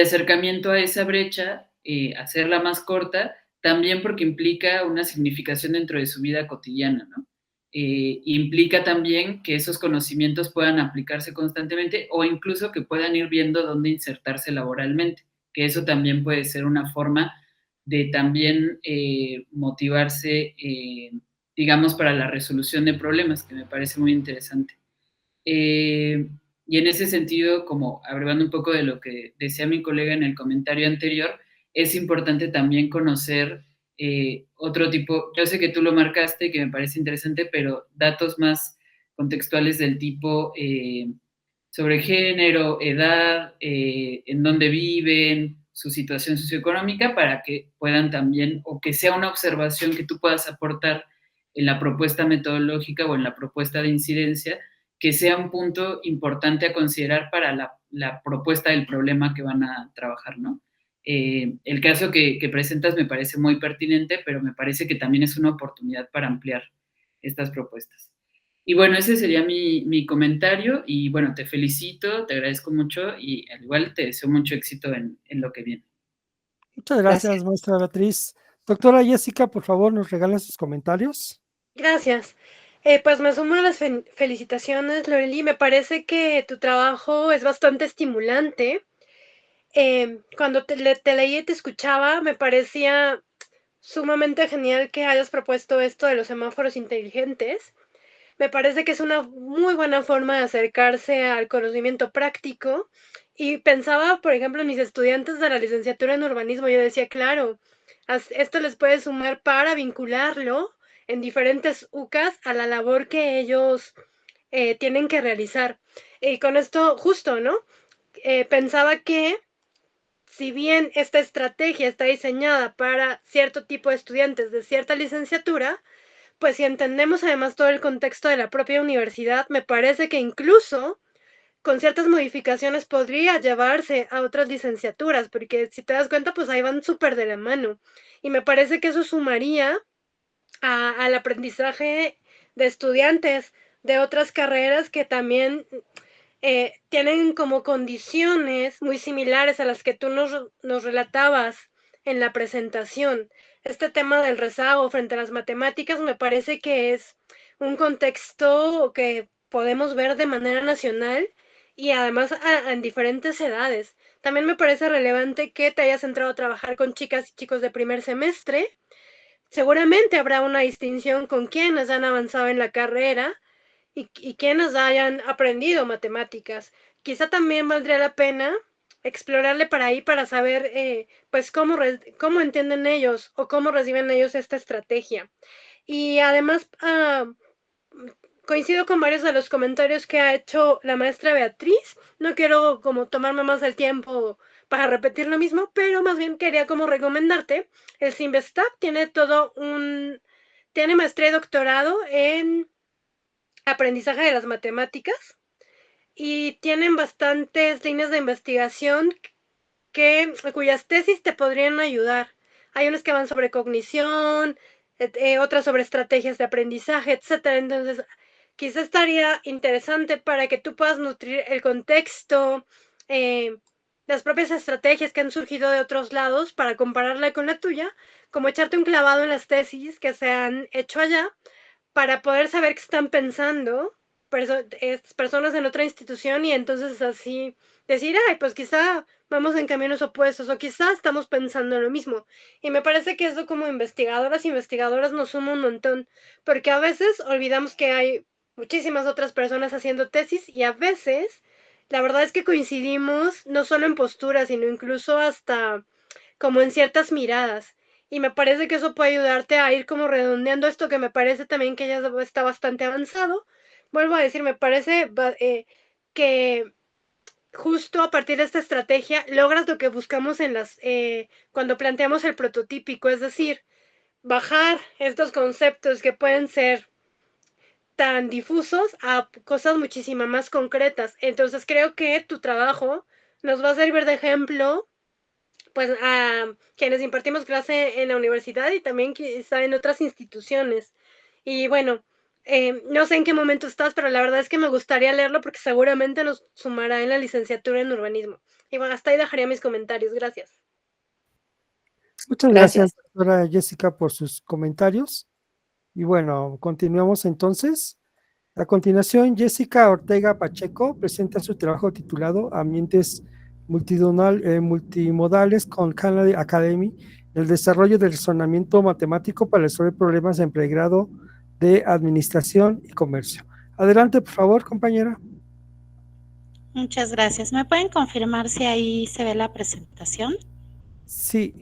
acercamiento a esa brecha, hacerla más corta, también porque implica una significación dentro de su vida cotidiana, ¿no? Implica también que esos conocimientos puedan aplicarse constantemente o incluso que puedan ir viendo dónde insertarse laboralmente, que eso también puede ser una forma de también motivarse, digamos, para la resolución de problemas, que me parece muy interesante. Y en ese sentido, como abreviando un poco de lo que decía mi colega en el comentario anterior, es importante también conocer otro tipo, yo sé que tú lo marcaste y que me parece interesante, pero datos más contextuales del tipo sobre género, edad, en dónde viven, su situación socioeconómica, para que puedan también, o que sea una observación que tú puedas aportar en la propuesta metodológica o en la propuesta de incidencia, que sea un punto importante a considerar para la propuesta del problema que van a trabajar, ¿no? El caso que presentas me parece muy pertinente, pero me parece que también es una oportunidad para ampliar estas propuestas. Y bueno, ese sería mi comentario y bueno, te felicito, te agradezco mucho y al igual te deseo mucho éxito en lo que viene. Muchas gracias, maestra Beatriz. Doctora Jessica, por favor, nos regala sus comentarios. Gracias. Pues me sumo a las felicitaciones, Loreli. Me parece que tu trabajo es bastante estimulante. Cuando te leí y te escuchaba, me parecía sumamente genial que hayas propuesto esto de los semáforos inteligentes. Me parece que es una muy buena forma de acercarse al conocimiento práctico Y pensaba, por ejemplo, en mis estudiantes de la licenciatura en urbanismo, yo decía, claro, esto les puede sumar para vincularlo en diferentes UCAs a la labor que ellos tienen que realizar. Y con esto, justo, ¿no? Pensaba que si bien esta estrategia está diseñada para cierto tipo de estudiantes de cierta licenciatura, pues si entendemos además todo el contexto de la propia universidad, me parece que incluso con ciertas modificaciones podría llevarse a otras licenciaturas, porque si te das cuenta, pues ahí van súper de la mano. Y me parece que eso sumaría al aprendizaje de estudiantes de otras carreras que también tienen como condiciones muy similares a las que tú nos relatabas en la presentación. Este tema del rezago frente a las matemáticas me parece que es un contexto que podemos ver de manera nacional y además en diferentes edades. También me parece relevante que te hayas entrado a trabajar con chicas y chicos de primer semestre. Seguramente habrá una distinción con quienes han avanzado en la carrera y quienes hayan aprendido matemáticas. Quizá también valdría la pena explorarle para ahí para saber pues cómo entienden ellos o cómo reciben ellos esta estrategia. Y además coincido con varios de los comentarios que ha hecho la maestra Beatriz. No quiero como tomarme más el tiempo para repetir lo mismo, pero más bien quería como recomendarte. El Simvestab tiene maestría y doctorado en aprendizaje de las matemáticas y tienen bastantes líneas de investigación cuyas tesis te podrían ayudar. Hay unas que van sobre cognición, otras sobre estrategias de aprendizaje, etcétera. Entonces, quizá estaría interesante para que tú puedas nutrir el contexto, las propias estrategias que han surgido de otros lados para compararla con la tuya, como echarte un clavado en las tesis que se han hecho allá para poder saber qué están pensando personas en otra institución y entonces así decir, ay, pues quizá vamos en caminos opuestos o quizá estamos pensando lo mismo. Y me parece que eso como investigadoras nos suma un montón, porque a veces olvidamos que hay muchísimas otras personas haciendo tesis y a veces la verdad es que coincidimos no solo en posturas, sino incluso hasta como en ciertas miradas. Y me parece que eso puede ayudarte a ir como redondeando esto que me parece también que ya está bastante avanzado. Vuelvo a decir, me parece que justo a partir de esta estrategia logras lo que buscamos cuando planteamos el prototípico, es decir, bajar estos conceptos que pueden ser tan difusos a cosas muchísimo más concretas. Entonces creo que tu trabajo nos va a servir de ejemplo pues a quienes impartimos clase en la universidad y también quizá en otras instituciones. Y bueno, no sé en qué momento estás, pero la verdad es que me gustaría leerlo porque seguramente nos sumará en la licenciatura en urbanismo. Y bueno, hasta ahí dejaría mis comentarios. Gracias. Muchas gracias, doctora Jessica, por sus comentarios. Y bueno, continuamos entonces. A continuación, Jessica Ortega Pacheco presenta su trabajo titulado Ambientes multimodales con Khan Academy, el desarrollo del razonamiento matemático para resolver problemas en pregrado de administración y comercio. Adelante, por favor, compañera. Muchas gracias. ¿Me pueden confirmar si ahí se ve la presentación? Sí.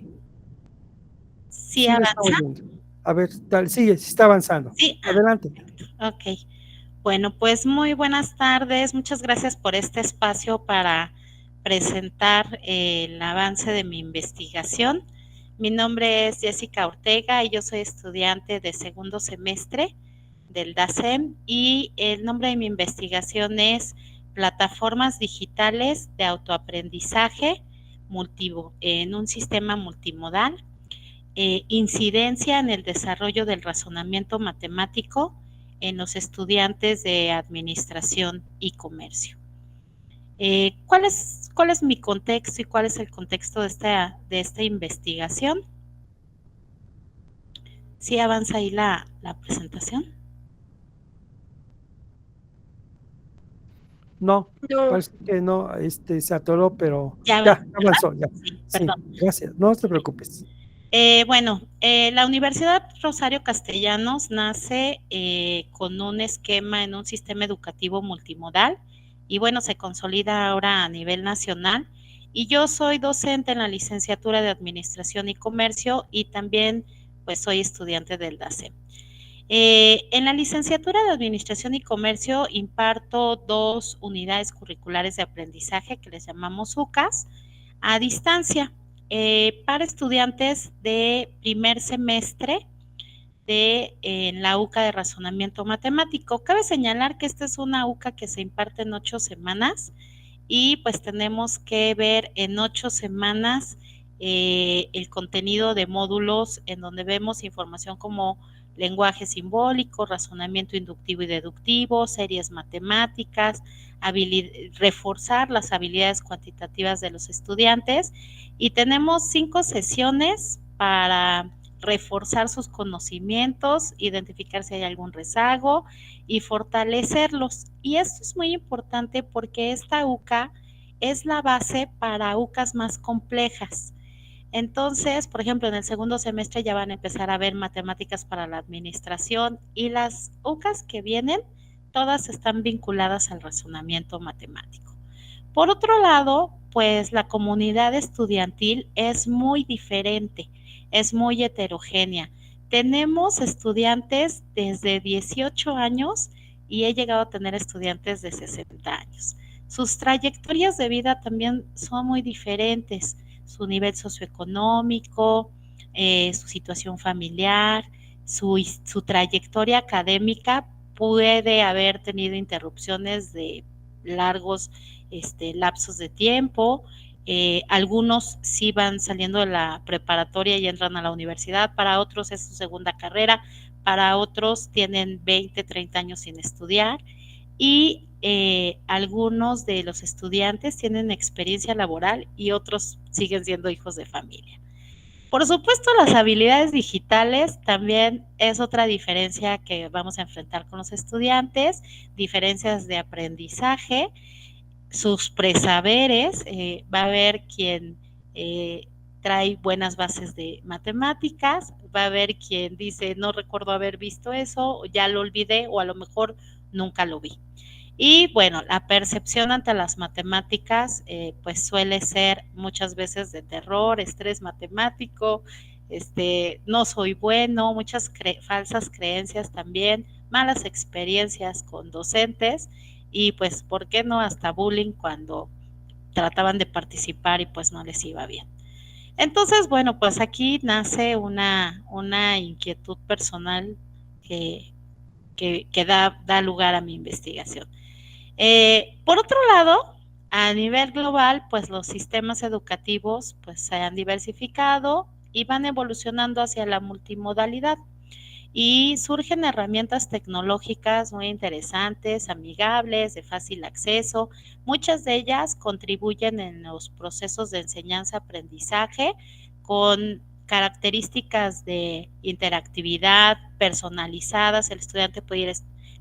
¿Sí avanza? A ver, sí, está avanzando. Sí. Adelante. Ok. Bueno, pues muy buenas tardes. Muchas gracias por este espacio para presentar el avance de mi investigación. Mi nombre es Jessica Ortega y yo soy estudiante de segundo semestre del DACEM y el nombre de mi investigación es Plataformas Digitales de Autoaprendizaje en un sistema multimodal, incidencia en el desarrollo del razonamiento matemático en los estudiantes de administración y comercio. ¿Cuál es mi contexto y cuál es el contexto de esta investigación? ¿Sí avanza ahí la presentación? No, parece que no, se atoró, pero ya avanzó, ya. Sí, perdón. Sí, gracias, no te preocupes. La Universidad Rosario Castellanos nace con un esquema en un sistema educativo multimodal y bueno, se consolida ahora a nivel nacional. Y yo soy docente en la licenciatura de Administración y Comercio y también pues soy estudiante del DACEM. En la licenciatura de Administración y Comercio imparto 2 unidades curriculares de aprendizaje que les llamamos UCAS a distancia para estudiantes de primer semestre en la UCA de razonamiento matemático. Cabe señalar que esta es una UCA que se imparte en 8 semanas y pues tenemos que ver en 8 semanas el contenido de módulos en donde vemos información como lenguaje simbólico, razonamiento inductivo y deductivo, series matemáticas, reforzar las habilidades cuantitativas de los estudiantes y tenemos 5 sesiones para reforzar sus conocimientos, identificar si hay algún rezago y fortalecerlos. Y esto es muy importante porque esta UCA es la base para UCAs más complejas. Entonces, por ejemplo, en el segundo semestre ya van a empezar a ver matemáticas para la administración y las UCAs que vienen, todas están vinculadas al razonamiento matemático. Por otro lado, pues la comunidad estudiantil es muy diferente, es muy heterogénea. Tenemos estudiantes desde 18 años y he llegado a tener estudiantes de 60 años. Sus trayectorias de vida también son muy diferentes, su nivel socioeconómico, su situación familiar, su trayectoria académica puede haber tenido interrupciones de largos lapsos de tiempo. Algunos sí van saliendo de la preparatoria y entran a la universidad, para otros es su segunda carrera, para otros tienen 20, 30 años sin estudiar y algunos de los estudiantes tienen experiencia laboral y otros siguen siendo hijos de familia. Por supuesto, las habilidades digitales también es otra diferencia que vamos a enfrentar con los estudiantes, diferencias de aprendizaje, sus presaberes, va a haber quien trae buenas bases de matemáticas, va a haber quien dice no recuerdo haber visto eso, o ya lo olvidé o a lo mejor nunca lo vi. Y bueno, la percepción ante las matemáticas pues suele ser muchas veces de terror, estrés matemático, no soy bueno, muchas falsas creencias también, malas experiencias con docentes y pues, ¿por qué no? Hasta bullying cuando trataban de participar y pues no les iba bien. Entonces, bueno, pues aquí nace una inquietud personal que da lugar a mi investigación. Por otro lado, a nivel global, pues los sistemas educativos pues se han diversificado y van evolucionando hacia la multimodalidad y surgen herramientas tecnológicas muy interesantes, amigables, de fácil acceso. Muchas de ellas contribuyen en los procesos de enseñanza-aprendizaje con características de interactividad personalizadas. El estudiante puede ir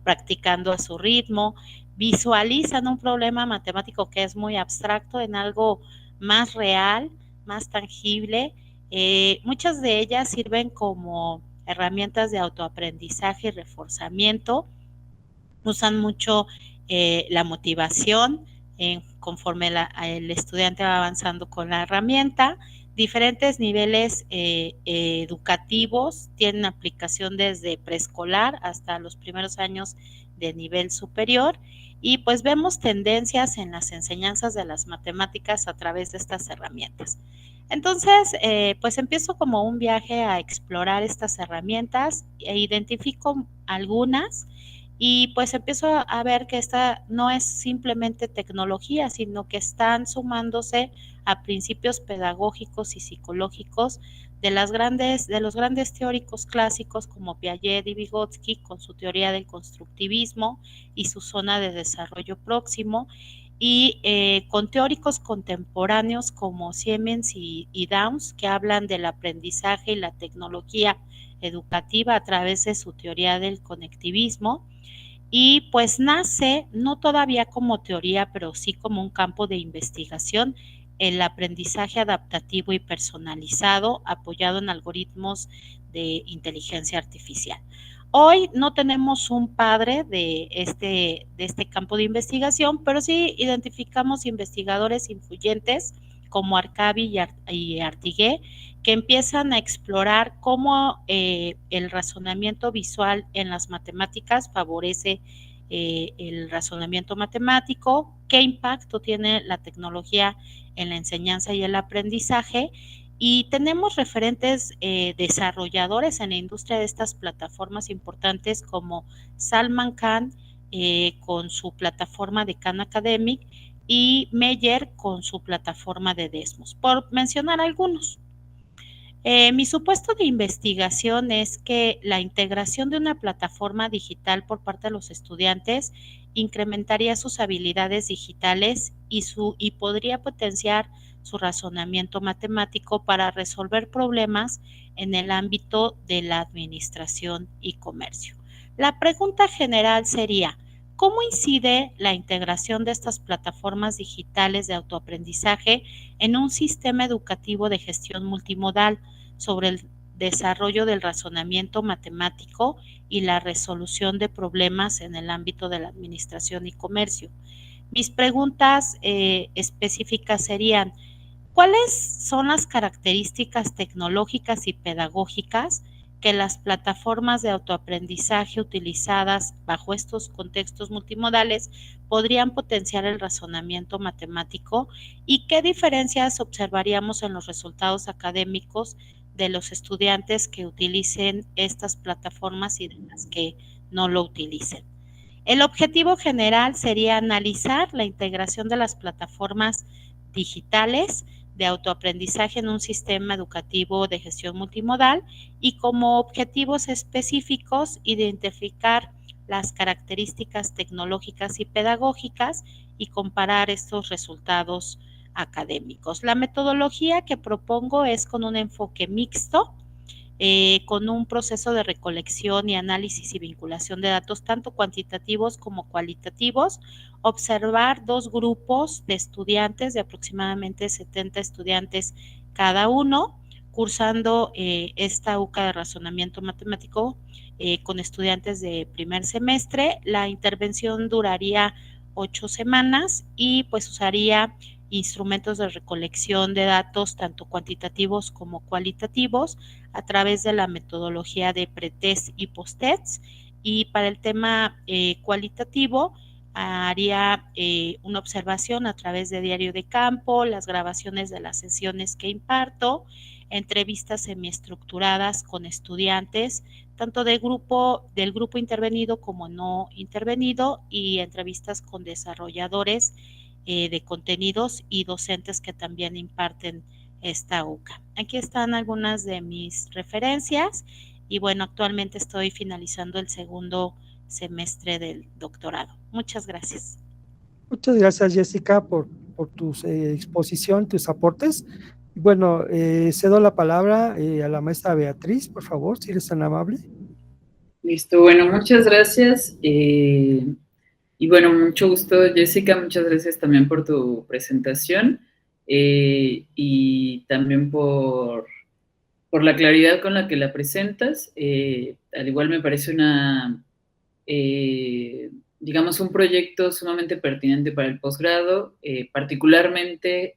practicando a su ritmo, visualizan un problema matemático que es muy abstracto en algo más real, más tangible. Muchas de ellas sirven como herramientas de autoaprendizaje y reforzamiento, usan mucho la motivación conforme el estudiante va avanzando con la herramienta. Diferentes niveles educativos tienen aplicación desde preescolar hasta los primeros años de nivel superior y pues vemos tendencias en las enseñanzas de las matemáticas a través de estas herramientas. Entonces, pues empiezo como un viaje a explorar estas herramientas e identifico algunas y pues empiezo a ver que esta no es simplemente tecnología, sino que están sumándose a principios pedagógicos y psicológicos de los grandes teóricos clásicos como Piaget y Vygotsky con su teoría del constructivismo y su zona de desarrollo próximo, y con teóricos contemporáneos como Siemens y Downs, que hablan del aprendizaje y la tecnología educativa a través de su teoría del conectivismo. Y pues nace, no todavía como teoría, pero sí como un campo de investigación, el aprendizaje adaptativo y personalizado apoyado en algoritmos de inteligencia artificial. Hoy no tenemos un padre de este campo de investigación, pero sí identificamos investigadores influyentes como Arcavi y Artigué, que empiezan a explorar cómo el razonamiento visual en las matemáticas favorece el razonamiento matemático, qué impacto tiene la tecnología en la enseñanza y el aprendizaje. Y tenemos referentes desarrolladores en la industria de estas plataformas importantes como Salman Khan con su plataforma de Khan Academic y Meyer con su plataforma de Desmos, por mencionar algunos. Mi supuesto de investigación es que la integración de una plataforma digital por parte de los estudiantes incrementaría sus habilidades digitales y podría potenciar su razonamiento matemático para resolver problemas en el ámbito de la administración y comercio. La pregunta general sería, ¿cómo incide la integración de estas plataformas digitales de autoaprendizaje en un sistema educativo de gestión multimodal sobre el desarrollo del razonamiento matemático y la resolución de problemas en el ámbito de la administración y comercio? Mis preguntas específicas serían, ¿cuáles son las características tecnológicas y pedagógicas que las plataformas de autoaprendizaje utilizadas bajo estos contextos multimodales podrían potenciar el razonamiento matemático y qué diferencias observaríamos en los resultados académicos de los estudiantes que utilicen estas plataformas y de las que no lo utilicen? El objetivo general sería analizar la integración de las plataformas digitales de autoaprendizaje en un sistema educativo de gestión multimodal y como objetivos específicos identificar las características tecnológicas y pedagógicas y comparar estos resultados académicos. La metodología que propongo es con un enfoque mixto, con un proceso de recolección y análisis y vinculación de datos tanto cuantitativos como cualitativos, observar 2 grupos de estudiantes de aproximadamente 70 estudiantes cada uno, cursando esta UCA de razonamiento matemático con estudiantes de primer semestre. La intervención duraría 8 semanas y pues usaría instrumentos de recolección de datos tanto cuantitativos como cualitativos a través de la metodología de pretest y posttest. Y para el tema cualitativo haría una observación a través de diario de campo, las grabaciones de las sesiones que imparto, entrevistas semiestructuradas con estudiantes, tanto del grupo intervenido como no intervenido, y entrevistas con desarrolladores de contenidos y docentes que también imparten esta UCA. Aquí están algunas de mis referencias y bueno, actualmente estoy finalizando el segundo semestre del doctorado. Muchas gracias. Muchas gracias, Jessica, por tu exposición, tus aportes. Bueno, cedo la palabra a la maestra Beatriz, por favor, si eres tan amable. Listo, bueno, muchas gracias. Y bueno, mucho gusto, Jessica, muchas gracias también por tu presentación y también por la claridad con la que la presentas. Al igual me parece digamos, un proyecto sumamente pertinente para el posgrado, particularmente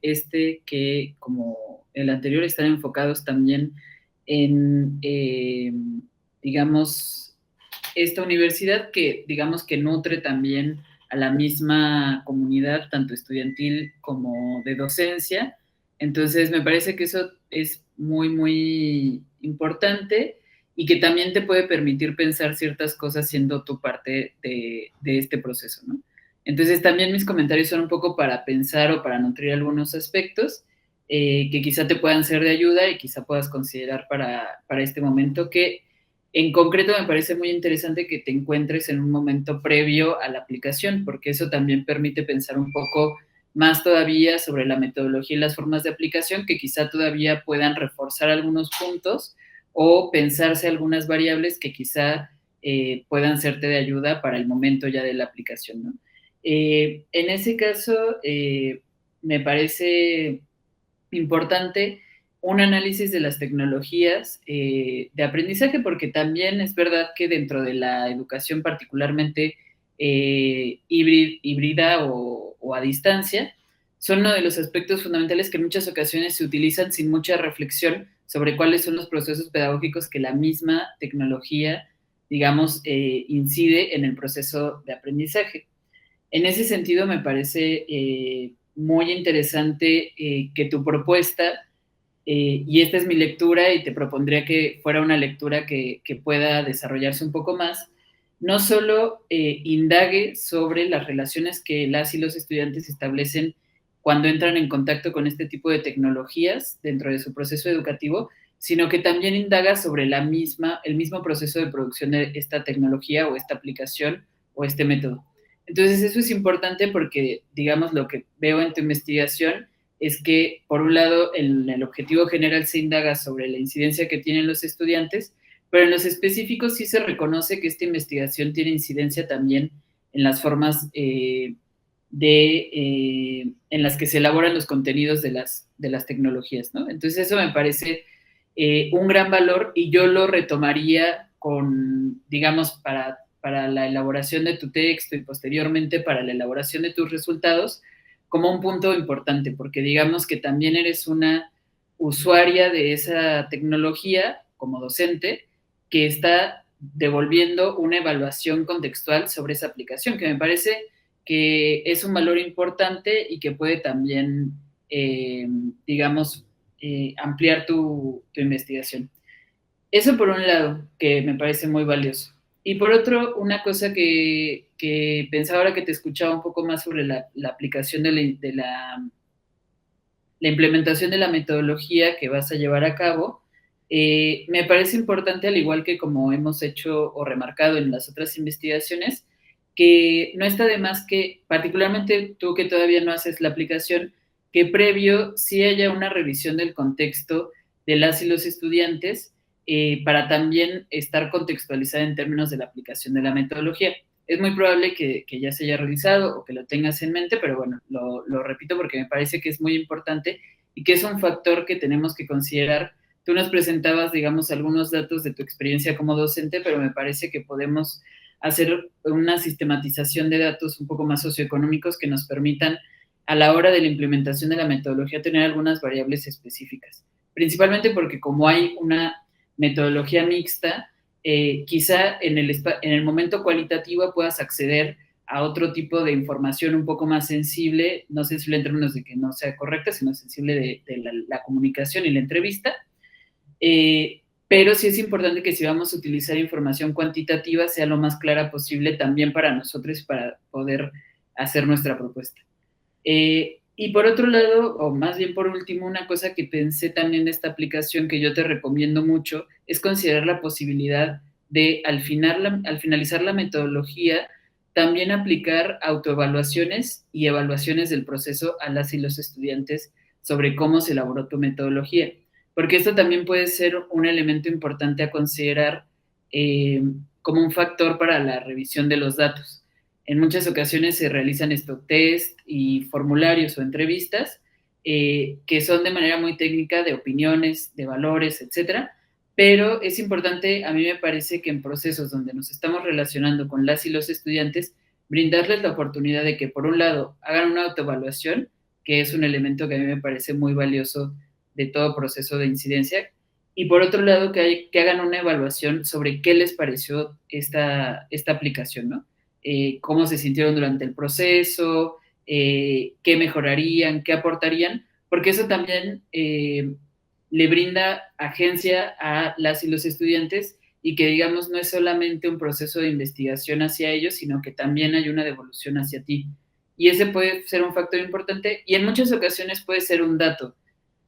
que, como el anterior, están enfocados también en, digamos, esta universidad que, digamos, que nutre también a la misma comunidad, tanto estudiantil como de docencia. Entonces, me parece que eso es muy, muy importante y que también te puede permitir pensar ciertas cosas siendo tú parte de este proceso, ¿no? Entonces, también mis comentarios son un poco para pensar o para nutrir algunos aspectos que quizá te puedan ser de ayuda y quizá puedas considerar para este momento, que en concreto me parece muy interesante que te encuentres en un momento previo a la aplicación, porque eso también permite pensar un poco más todavía sobre la metodología y las formas de aplicación que quizá todavía puedan reforzar algunos puntos o pensarse algunas variables que quizá puedan serte de ayuda para el momento ya de la aplicación, ¿no? En ese caso, me parece importante un análisis de las tecnologías de aprendizaje, porque también es verdad que dentro de la educación particularmente híbrida o a distancia, son uno de los aspectos fundamentales que en muchas ocasiones se utilizan sin mucha reflexión sobre cuáles son los procesos pedagógicos que la misma tecnología, digamos, incide en el proceso de aprendizaje. En ese sentido, me parece muy interesante que tu propuesta, y esta es mi lectura y te propondría que fuera una lectura que pueda desarrollarse un poco más, no solo indague sobre las relaciones que las y los estudiantes establecen cuando entran en contacto con este tipo de tecnologías dentro de su proceso educativo, sino que también indaga sobre el mismo proceso de producción de esta tecnología o esta aplicación o este método. Entonces, eso es importante porque, digamos, lo que veo en tu investigación es que, por un lado, el objetivo general se indaga sobre la incidencia que tienen los estudiantes, pero en los específicos sí se reconoce que esta investigación tiene incidencia también en las formas en las que se elaboran los contenidos de las tecnologías, ¿no? Entonces, eso me parece un gran valor y yo lo retomaría con, digamos, para la elaboración de tu texto y posteriormente para la elaboración de tus resultados, como un punto importante, porque digamos que también eres una usuaria de esa tecnología como docente que está devolviendo una evaluación contextual sobre esa aplicación, que me parece que es un valor importante y que puede también, digamos, ampliar tu investigación. Eso por un lado, que me parece muy valioso. Y por otro, una cosa que pensaba ahora que te escuchaba un poco más sobre la aplicación de la implementación de la metodología que vas a llevar a cabo, me parece importante, al igual que como hemos hecho o remarcado en las otras investigaciones, que no está de más que, particularmente tú que todavía no haces la aplicación, que previo sí haya una revisión del contexto de las y los estudiantes para también estar contextualizada en términos de la aplicación de la metodología. Es muy probable que ya se haya realizado o que lo tengas en mente, pero bueno, lo repito porque me parece que es muy importante y que es un factor que tenemos que considerar. Tú nos presentabas, digamos, algunos datos de tu experiencia como docente, pero me parece que podemos hacer una sistematización de datos un poco más socioeconómicos que nos permitan, a la hora de la implementación de la metodología, tener algunas variables específicas. Principalmente porque como hay una metodología mixta, quizá en el momento cualitativo puedas acceder a otro tipo de información un poco más sensible, no sensible en términos de que no sea correcta, sino sensible de la comunicación y la entrevista. Pero sí es importante que si vamos a utilizar información cuantitativa sea lo más clara posible también para nosotros para poder hacer nuestra propuesta. Y por otro lado, o más bien por último, una cosa que pensé también de esta aplicación que yo te recomiendo mucho es considerar la posibilidad de, al finalizar la metodología, también aplicar autoevaluaciones y evaluaciones del proceso a las y los estudiantes sobre cómo se elaboró tu metodología. Porque esto también puede ser un elemento importante a considerar como un factor para la revisión de los datos. En muchas ocasiones se realizan estos test y formularios o entrevistas que son de manera muy técnica de opiniones, de valores, etcétera, pero es importante, a mí me parece que en procesos donde nos estamos relacionando con las y los estudiantes, brindarles la oportunidad de que, por un lado, hagan una autoevaluación, que es un elemento que a mí me parece muy valioso de todo proceso de incidencia, y por otro lado, que hagan una evaluación sobre qué les pareció esta aplicación, ¿no? Cómo se sintieron durante el proceso, qué mejorarían, qué aportarían, porque eso también le brinda agencia a las y los estudiantes y que, digamos, no es solamente un proceso de investigación hacia ellos, sino que también hay una devolución hacia ti. Y ese puede ser un factor importante y en muchas ocasiones puede ser un dato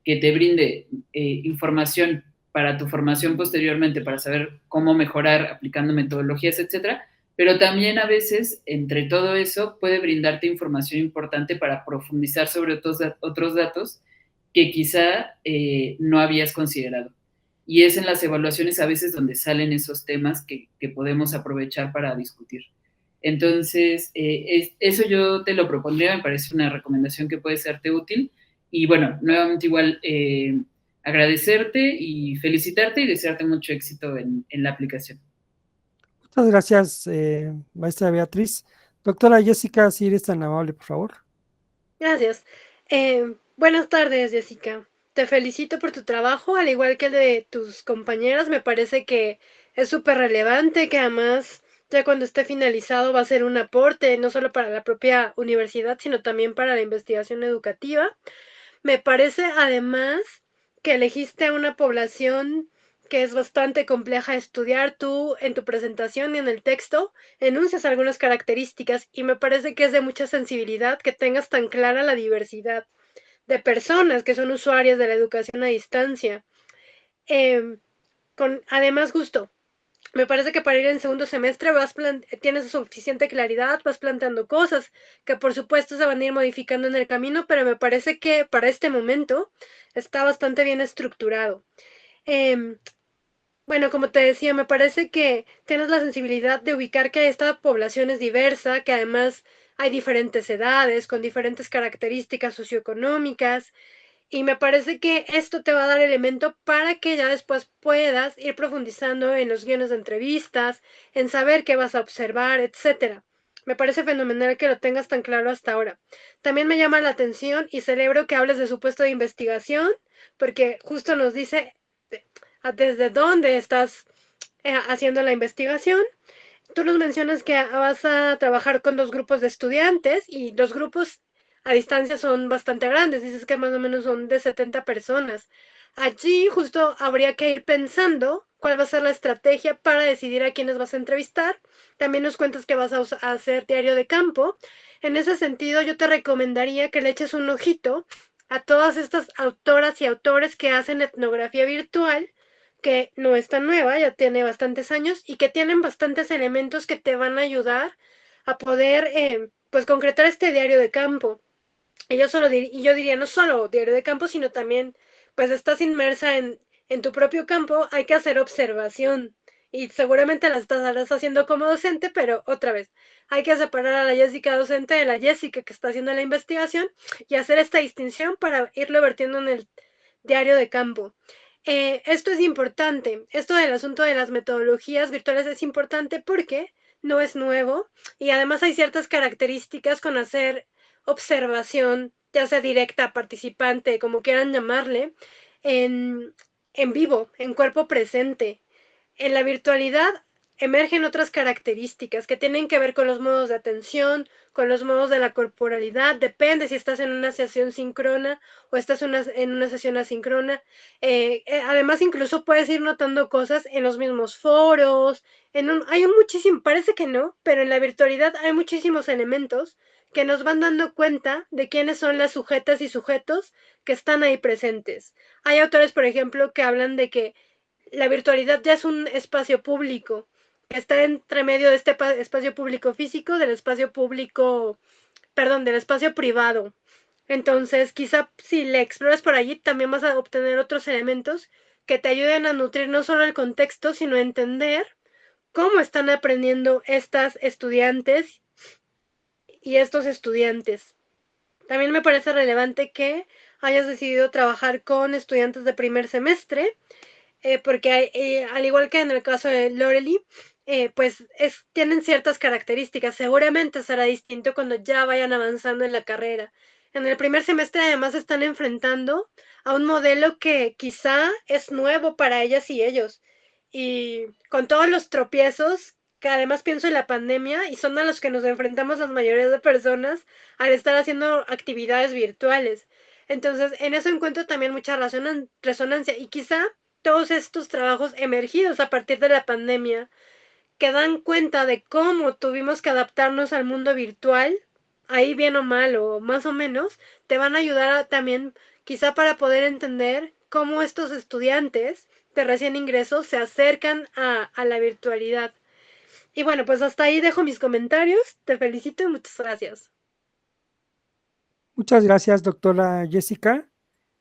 que te brinde información para tu formación posteriormente, para saber cómo mejorar aplicando metodologías, etcétera, pero también a veces, entre todo eso, puede brindarte información importante para profundizar sobre otros datos que quizá no habías considerado. Y es en las evaluaciones a veces donde salen esos temas que podemos aprovechar para discutir. Entonces, eso yo te lo propondría, me parece una recomendación que puede serte útil. Y bueno, nuevamente igual agradecerte y felicitarte y desearte mucho éxito en la aplicación. Muchas gracias, maestra Beatriz. Doctora Jessica, si eres tan amable, por favor. Gracias. Buenas tardes, Jessica. Te felicito por tu trabajo, al igual que el de tus compañeras. Me parece que es súper relevante, que además ya cuando esté finalizado va a ser un aporte, no solo para la propia universidad, sino también para la investigación educativa. Me parece además que elegiste a una población que es bastante compleja de estudiar. Tú en tu presentación y en el texto enuncias algunas características y me parece que es de mucha sensibilidad que tengas tan clara la diversidad de personas que son usuarias de la educación a distancia. Con además gusto. Me parece que para ir en segundo semestre tienes suficiente claridad, vas planteando cosas que por supuesto se van a ir modificando en el camino, pero me parece que para este momento está bastante bien estructurado. Bueno, como te decía, me parece que tienes la sensibilidad de ubicar que esta población es diversa, que además hay diferentes edades, con diferentes características socioeconómicas, y me parece que esto te va a dar elemento para que ya después puedas ir profundizando en los guiones de entrevistas, en saber qué vas a observar, etcétera. Me parece fenomenal que lo tengas tan claro hasta ahora. También me llama la atención y celebro que hables de su puesto de investigación, porque justo nos dice desde dónde estás haciendo la investigación. Tú nos mencionas que vas a trabajar con 2 grupos de estudiantes y los grupos a distancia son bastante grandes, dices que más o menos son de 70 personas. Allí justo habría que ir pensando cuál va a ser la estrategia para decidir a quiénes vas a entrevistar. También nos cuentas que vas a hacer diario de campo. En ese sentido, yo te recomendaría que le eches un ojito a todas estas autoras y autores que hacen etnografía virtual, que no es tan nueva, ya tiene bastantes años y que tienen bastantes elementos que te van a ayudar a poder pues concretar este diario de campo. Y yo diría no solo diario de campo, sino también pues estás inmersa en tu propio campo, hay que hacer observación y seguramente la estarás haciendo como docente, pero otra vez, hay que separar a la Jessica docente de la Jessica que está haciendo la investigación y hacer esta distinción para irlo vertiendo en el diario de campo. Esto es importante, esto del asunto de las metodologías virtuales es importante porque no es nuevo y además hay ciertas características con hacer observación, ya sea directa, participante, como quieran llamarle, en, en vivo, en cuerpo presente. En la virtualidad emergen otras características que tienen que ver con los modos de atención, con los modos de la corporalidad, depende si estás en una sesión síncrona o estás en una sesión asíncrona. Además, incluso puedes ir notando cosas en los mismos foros, hay un muchísimo, parece que no, pero en la virtualidad hay muchísimos elementos que nos van dando cuenta de quiénes son las sujetas y sujetos que están ahí presentes. Hay autores, por ejemplo, que hablan de que la virtualidad ya es un espacio público, que está entre medio de este espacio público físico, del espacio público, perdón, del espacio privado. Entonces, quizá si le exploras por allí, también vas a obtener otros elementos que te ayuden a nutrir no solo el contexto, sino a entender cómo están aprendiendo estas estudiantes y estos estudiantes. También me parece relevante que hayas decidido trabajar con estudiantes de primer semestre, porque al igual que en el caso de Lorely, pues tienen ciertas características. Seguramente será distinto cuando ya vayan avanzando en la carrera. En el primer semestre además están enfrentando a un modelo que quizá es nuevo para ellas y ellos. Y con todos los tropiezos, que además pienso en la pandemia, y son a los que nos enfrentamos las mayorías de personas al estar haciendo actividades virtuales. Entonces, en eso encuentro también mucha resonancia y quizá todos estos trabajos emergidos a partir de la pandemia que dan cuenta de cómo tuvimos que adaptarnos al mundo virtual, ahí bien o mal o más o menos, te van a ayudar también quizá para poder entender cómo estos estudiantes de recién ingreso se acercan a la virtualidad. Y bueno, pues hasta ahí dejo mis comentarios. Te felicito y muchas gracias. Muchas gracias, doctora Jessica.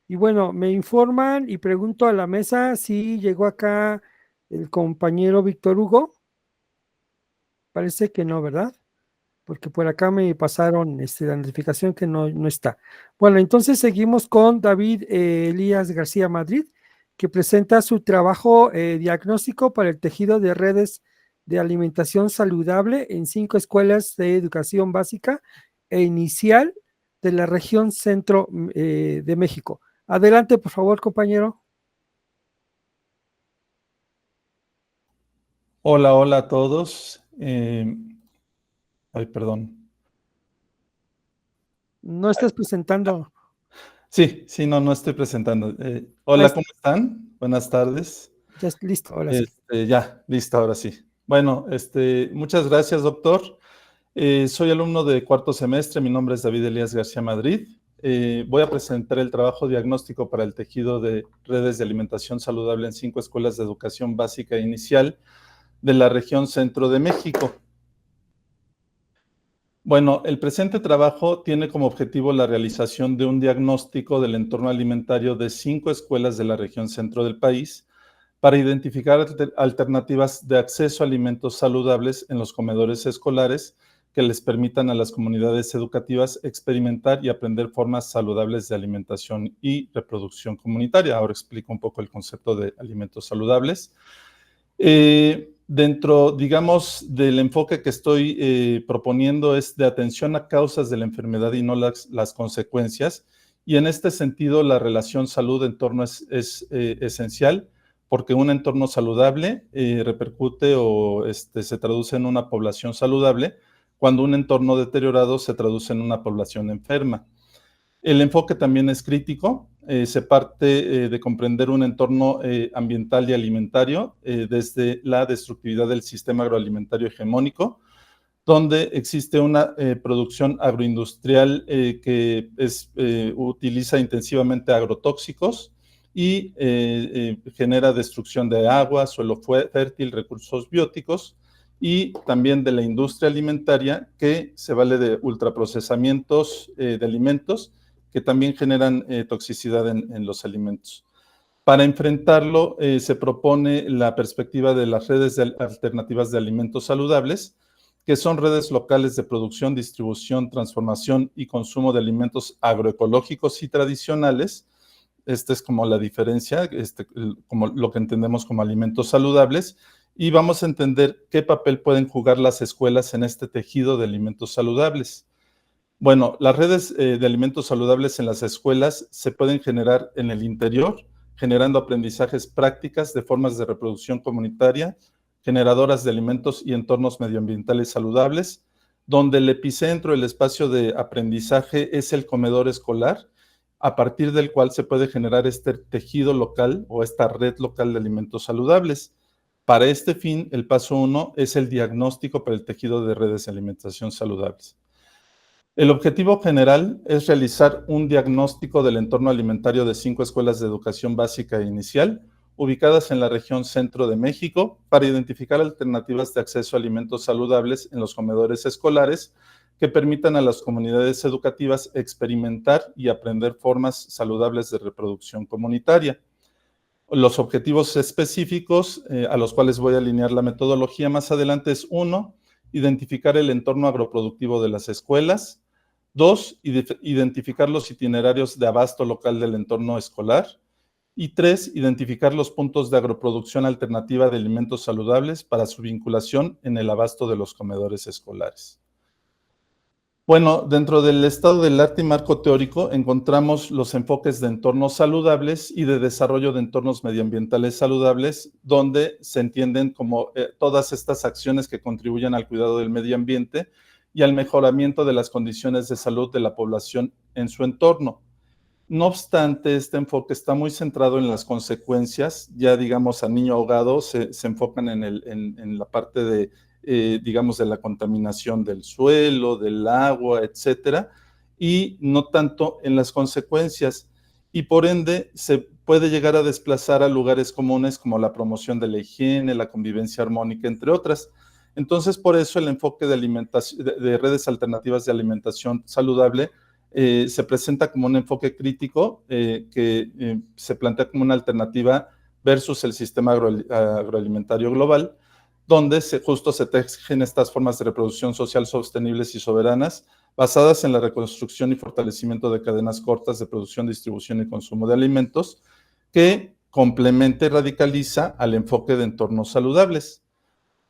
Y bueno, me informan y pregunto a la mesa si llegó acá el compañero Víctor Hugo. Parece que no, ¿verdad? porque por acá me pasaron la notificación que no está. Bueno, entonces seguimos con David Elías García Madrid, que presenta su trabajo diagnóstico para el tejido de redes de alimentación saludable en 5 escuelas de educación básica e inicial de la región centro de México. Adelante, por favor, compañero. Hola, hola a todos. Ay, perdón. No estás presentando. Sí, no estoy presentando. Hola, está. ¿cómo están? Buenas tardes. Ya está listo, ahora sí. Ya, listo, ahora sí. Bueno, muchas gracias, doctor. Soy alumno de cuarto semestre, mi nombre es David Elías García Madrid. Voy a presentar el trabajo diagnóstico para el tejido de redes de alimentación saludable en 5 escuelas de educación básica e inicial de la región centro de México. Bueno, el presente trabajo tiene como objetivo la realización de un diagnóstico del entorno alimentario de 5 escuelas de la región centro del país para identificar alternativas de acceso a alimentos saludables en los comedores escolares que les permitan a las comunidades educativas experimentar y aprender formas saludables de alimentación y reproducción comunitaria. Ahora explico un poco el concepto de alimentos saludables. Dentro, digamos, del enfoque que estoy proponiendo es de atención a causas de la enfermedad y no las consecuencias. Y en este sentido, la relación salud-entorno es esencial, porque un entorno saludable repercute o se traduce en una población saludable, cuando un entorno deteriorado se traduce en una población enferma. El enfoque también es crítico, se parte de comprender un entorno ambiental y alimentario desde la destructividad del sistema agroalimentario hegemónico, donde existe una producción agroindustrial que utiliza intensivamente agrotóxicos y genera destrucción de agua, suelo fértil, recursos bióticos, y también de la industria alimentaria que se vale de ultraprocesamientos de alimentos que también generan toxicidad en los alimentos. Para enfrentarlo, se propone la perspectiva de las redes alternativas de alimentos saludables, que son redes locales de producción, distribución, transformación y consumo de alimentos agroecológicos y tradicionales. Esta es como la diferencia, como lo que entendemos como alimentos saludables, y vamos a entender qué papel pueden jugar las escuelas en este tejido de alimentos saludables. Bueno, las redes de alimentos saludables en las escuelas se pueden generar en el interior, generando aprendizajes prácticas de formas de reproducción comunitaria, generadoras de alimentos y entornos medioambientales saludables, donde el epicentro, el espacio de aprendizaje es el comedor escolar, a partir del cual se puede generar este tejido local o esta red local de alimentos saludables. Para este fin, el paso 1 es el diagnóstico para el tejido de redes de alimentación saludables. El objetivo general es realizar un diagnóstico del entorno alimentario de 5 escuelas de educación básica e inicial, ubicadas en la región centro de México, para identificar alternativas de acceso a alimentos saludables en los comedores escolares que permitan a las comunidades educativas experimentar y aprender formas saludables de reproducción comunitaria. Los objetivos específicos a los cuales voy a alinear la metodología más adelante es 1, identificar el entorno agroproductivo de las escuelas. 2, identificar los itinerarios de abasto local del entorno escolar. Y 3, identificar los puntos de agroproducción alternativa de alimentos saludables para su vinculación en el abasto de los comedores escolares. Bueno, dentro del estado del arte y marco teórico encontramos los enfoques de entornos saludables y de desarrollo de entornos medioambientales saludables, donde se entienden como todas estas acciones que contribuyen al cuidado del medio ambiente y al mejoramiento de las condiciones de salud de la población en su entorno. No obstante, este enfoque está muy centrado en las consecuencias, ya digamos a niño ahogado se enfocan en la parte de digamos, de la contaminación del suelo, del agua, etcétera, y no tanto en las consecuencias. Y por ende, se puede llegar a desplazar a lugares comunes como la promoción de la higiene, la convivencia armónica, entre otras. Entonces, por eso el enfoque de redes alternativas de alimentación saludable se presenta como un enfoque crítico que se plantea como una alternativa versus el sistema agroalimentario global, donde justo se tejen estas formas de reproducción social sostenibles y soberanas, basadas en la reconstrucción y fortalecimiento de cadenas cortas de producción, distribución y consumo de alimentos, que complementa y radicaliza al enfoque de entornos saludables.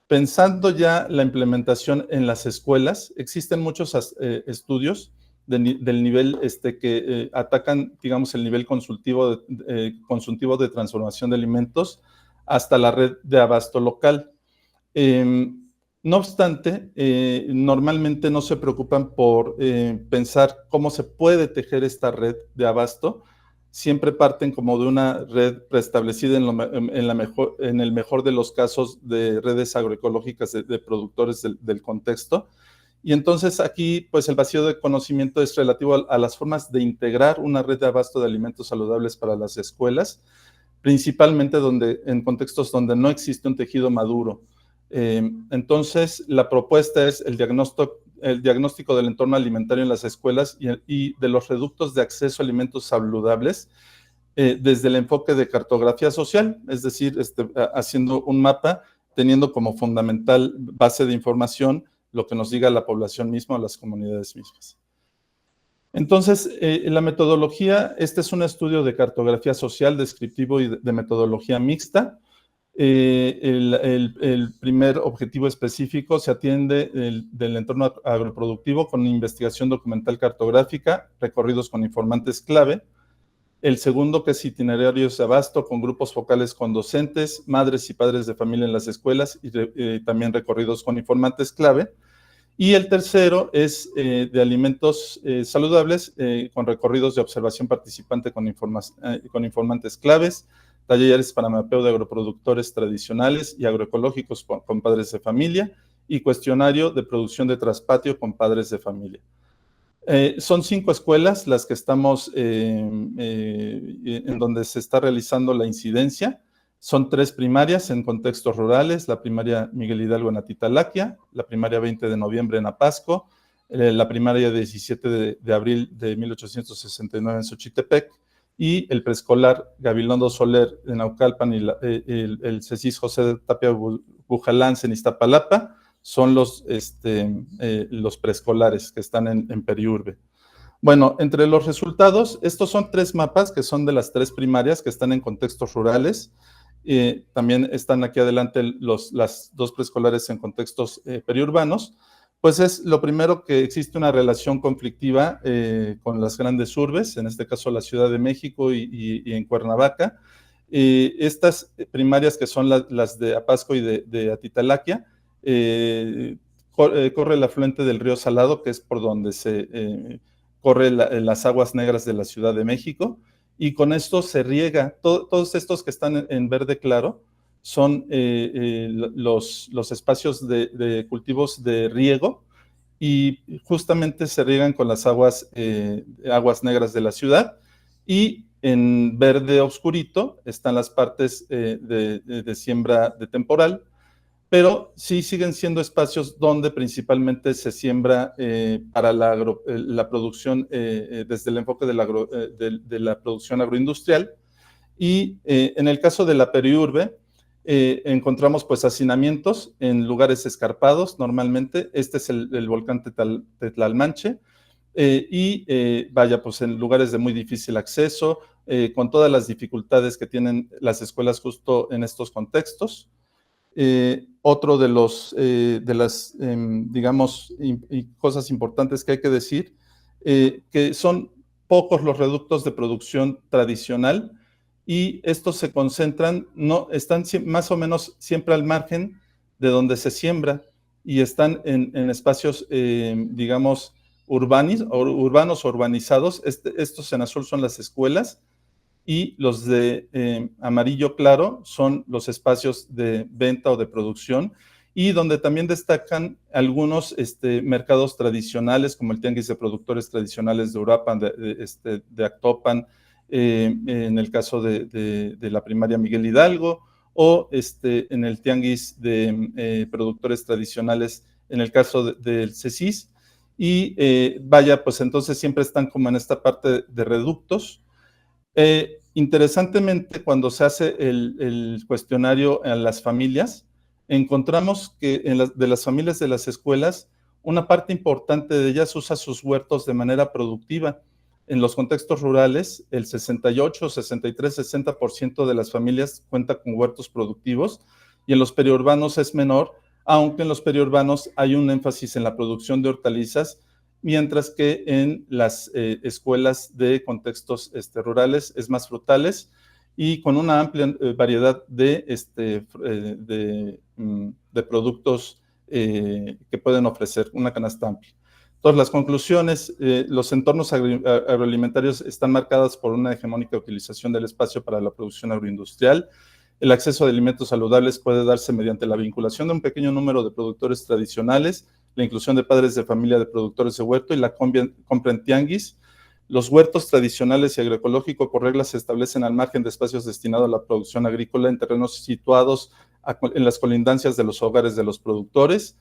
Pensando ya la implementación en las escuelas, existen muchos estudios del nivel que atacan, digamos, el nivel consultivo de transformación de alimentos hasta la red de abasto local. No obstante, normalmente no se preocupan por pensar cómo se puede tejer esta red de abasto. Siempre parten como de una red preestablecida en el mejor de los casos de redes agroecológicas de productores del contexto. Y entonces aquí, pues el vacío de conocimiento es relativo a las formas de integrar una red de abasto de alimentos saludables para las escuelas, principalmente en contextos donde no existe un tejido maduro. Entonces, la propuesta es el diagnóstico del entorno alimentario en las escuelas y de los reductos de acceso a alimentos saludables desde el enfoque de cartografía social, es decir, haciendo un mapa, teniendo como fundamental base de información lo que nos diga la población misma o las comunidades mismas. Entonces, la metodología, este es un estudio de cartografía social, descriptivo y de metodología mixta. El primer objetivo específico se atiende del entorno agroproductivo con investigación documental cartográfica, recorridos con informantes clave. El segundo, que es itinerarios de abasto con grupos focales con docentes, madres y padres de familia en las escuelas y también recorridos con informantes clave. Y el tercero es de alimentos saludables con recorridos de observación participante con informantes claves, talleres para mapeo de agroproductores tradicionales y agroecológicos con padres de familia y cuestionario de producción de traspatio con padres de familia. Son 5 escuelas las que estamos en donde se está realizando la incidencia. Son 3 primarias en contextos rurales, la primaria Miguel Hidalgo en Atitalaquia, la primaria 20 de noviembre en Apasco, la primaria 17 de abril de 1869 en Xochitepec, y el preescolar Gabilondo Soler en Naucalpan y el CECIS José de Tapia Bujalance en Iztapalapa son los preescolares que están en periurbe. Bueno, entre los resultados, estos son 3 mapas que son de las 3 primarias que están en contextos rurales. También están aquí adelante las 2 preescolares en contextos periurbanos. Pues es lo primero, que existe una relación conflictiva con las grandes urbes, en este caso la Ciudad de México y en Cuernavaca. Estas primarias, que son las de Apasco y de Atitalaquia, corre el afluente del río Salado, que es por donde se corre las aguas negras de la Ciudad de México, y con esto se riega. Todos estos que están en verde claro son los espacios de cultivos de riego, y justamente se riegan con las aguas negras de la ciudad, y en verde oscurito están las partes de siembra de temporal, pero sí siguen siendo espacios donde principalmente se siembra para la producción desde el enfoque de la producción agroindustrial. Y en el caso de la periurbe, encontramos pues hacinamientos en lugares escarpados normalmente. Este es el volcán Tetlalmanche, vaya, pues en lugares de muy difícil acceso, con todas las dificultades que tienen las escuelas justo en estos contextos. Otro de las, digamos, cosas importantes que hay que decir, que son pocos los reductos de producción tradicional, y estos se concentran, están más o menos siempre al margen de donde se siembra, y están en espacios, digamos, urbanos o urbanizados. Estos en azul son las escuelas, y los de amarillo claro son los espacios de venta o de producción, y donde también destacan algunos mercados tradicionales, como el Tianguis de Productores Tradicionales de Uruapan, de Actopan, en el caso de la primaria Miguel Hidalgo, o en el Tianguis de Productores Tradicionales en el caso del CECIS. Y vaya, pues entonces siempre están como en esta parte de reductos. Interesantemente, cuando se hace el cuestionario a las familias, encontramos que de las familias de las escuelas, una parte importante de ellas usa sus huertos de manera productiva. En los contextos rurales, el 68, 63, 60% de las familias cuenta con huertos productivos, y en los periurbanos es menor, aunque en los periurbanos hay un énfasis en la producción de hortalizas, mientras que en las escuelas de contextos rurales es más frutales, y con una amplia variedad de productos que pueden ofrecer, una canasta amplia. Entonces, las conclusiones: los entornos agroalimentarios están marcados por una hegemónica utilización del espacio para la producción agroindustrial. El acceso a alimentos saludables puede darse mediante la vinculación de un pequeño número de productores tradicionales, la inclusión de padres de familia de productores de huerto y la compra en tianguis. Los huertos tradicionales y agroecológicos por regla se establecen al margen de espacios destinados a la producción agrícola en terrenos situados en las colindancias de los hogares de los productores.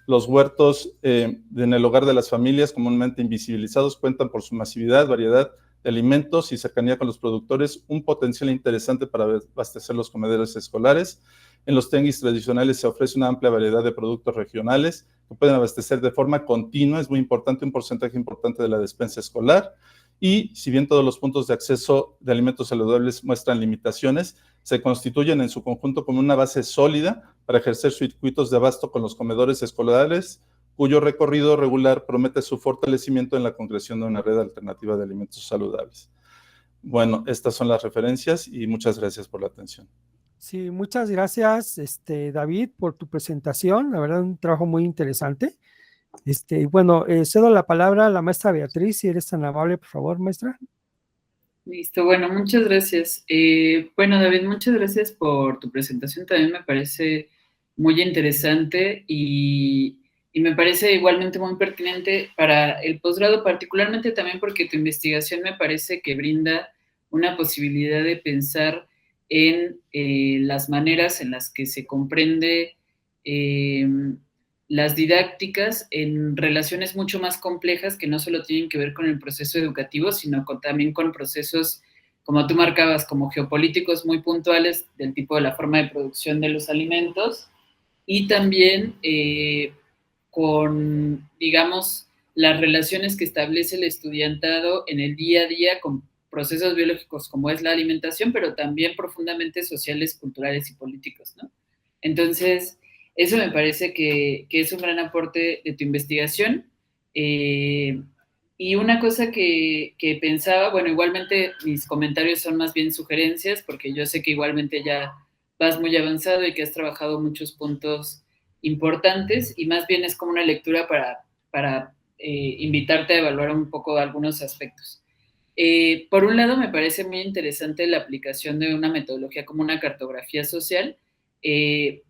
Los huertos en el hogar de las familias, comúnmente invisibilizados, cuentan por su masividad, variedad de alimentos y cercanía con los productores, un potencial interesante para abastecer los comedores escolares. En los tianguis tradicionales se ofrece una amplia variedad de productos regionales que pueden abastecer de forma continua, es muy importante, un porcentaje importante de la despensa escolar. Y si bien todos los puntos de acceso de alimentos saludables muestran limitaciones, se constituyen en su conjunto como una base sólida para ejercer circuitos de abasto con los comedores escolares, cuyo recorrido regular promete su fortalecimiento en la concreción de una red alternativa de alimentos saludables. Bueno, estas son las referencias y muchas gracias por la atención. Sí, muchas gracias, David, por tu presentación. La verdad, un trabajo muy interesante. Bueno, cedo la palabra a la maestra Beatriz, si eres tan amable, por favor, maestra. Listo, bueno, muchas gracias. Bueno, David, muchas gracias por tu presentación. También me parece muy interesante y me parece igualmente muy pertinente para el posgrado, particularmente también porque tu investigación me parece que brinda una posibilidad de pensar en las maneras en las que se comprende las didácticas en relaciones mucho más complejas que no solo tienen que ver con el proceso educativo, sino también con procesos, como tú marcabas, como geopolíticos muy puntuales del tipo de la forma de producción de los alimentos, y también con, digamos, las relaciones que establece el estudiantado en el día a día con procesos biológicos como es la alimentación, pero también profundamente sociales, culturales y políticos, ¿no? Entonces, eso me parece que es un gran aporte de tu investigación. Y una cosa que pensaba, bueno, igualmente mis comentarios son más bien sugerencias, porque yo sé que igualmente ya vas muy avanzado y que has trabajado muchos puntos importantes, y más bien es como una lectura para invitarte a evaluar un poco algunos aspectos. Por un lado, me parece muy interesante la aplicación de una metodología como una cartografía social,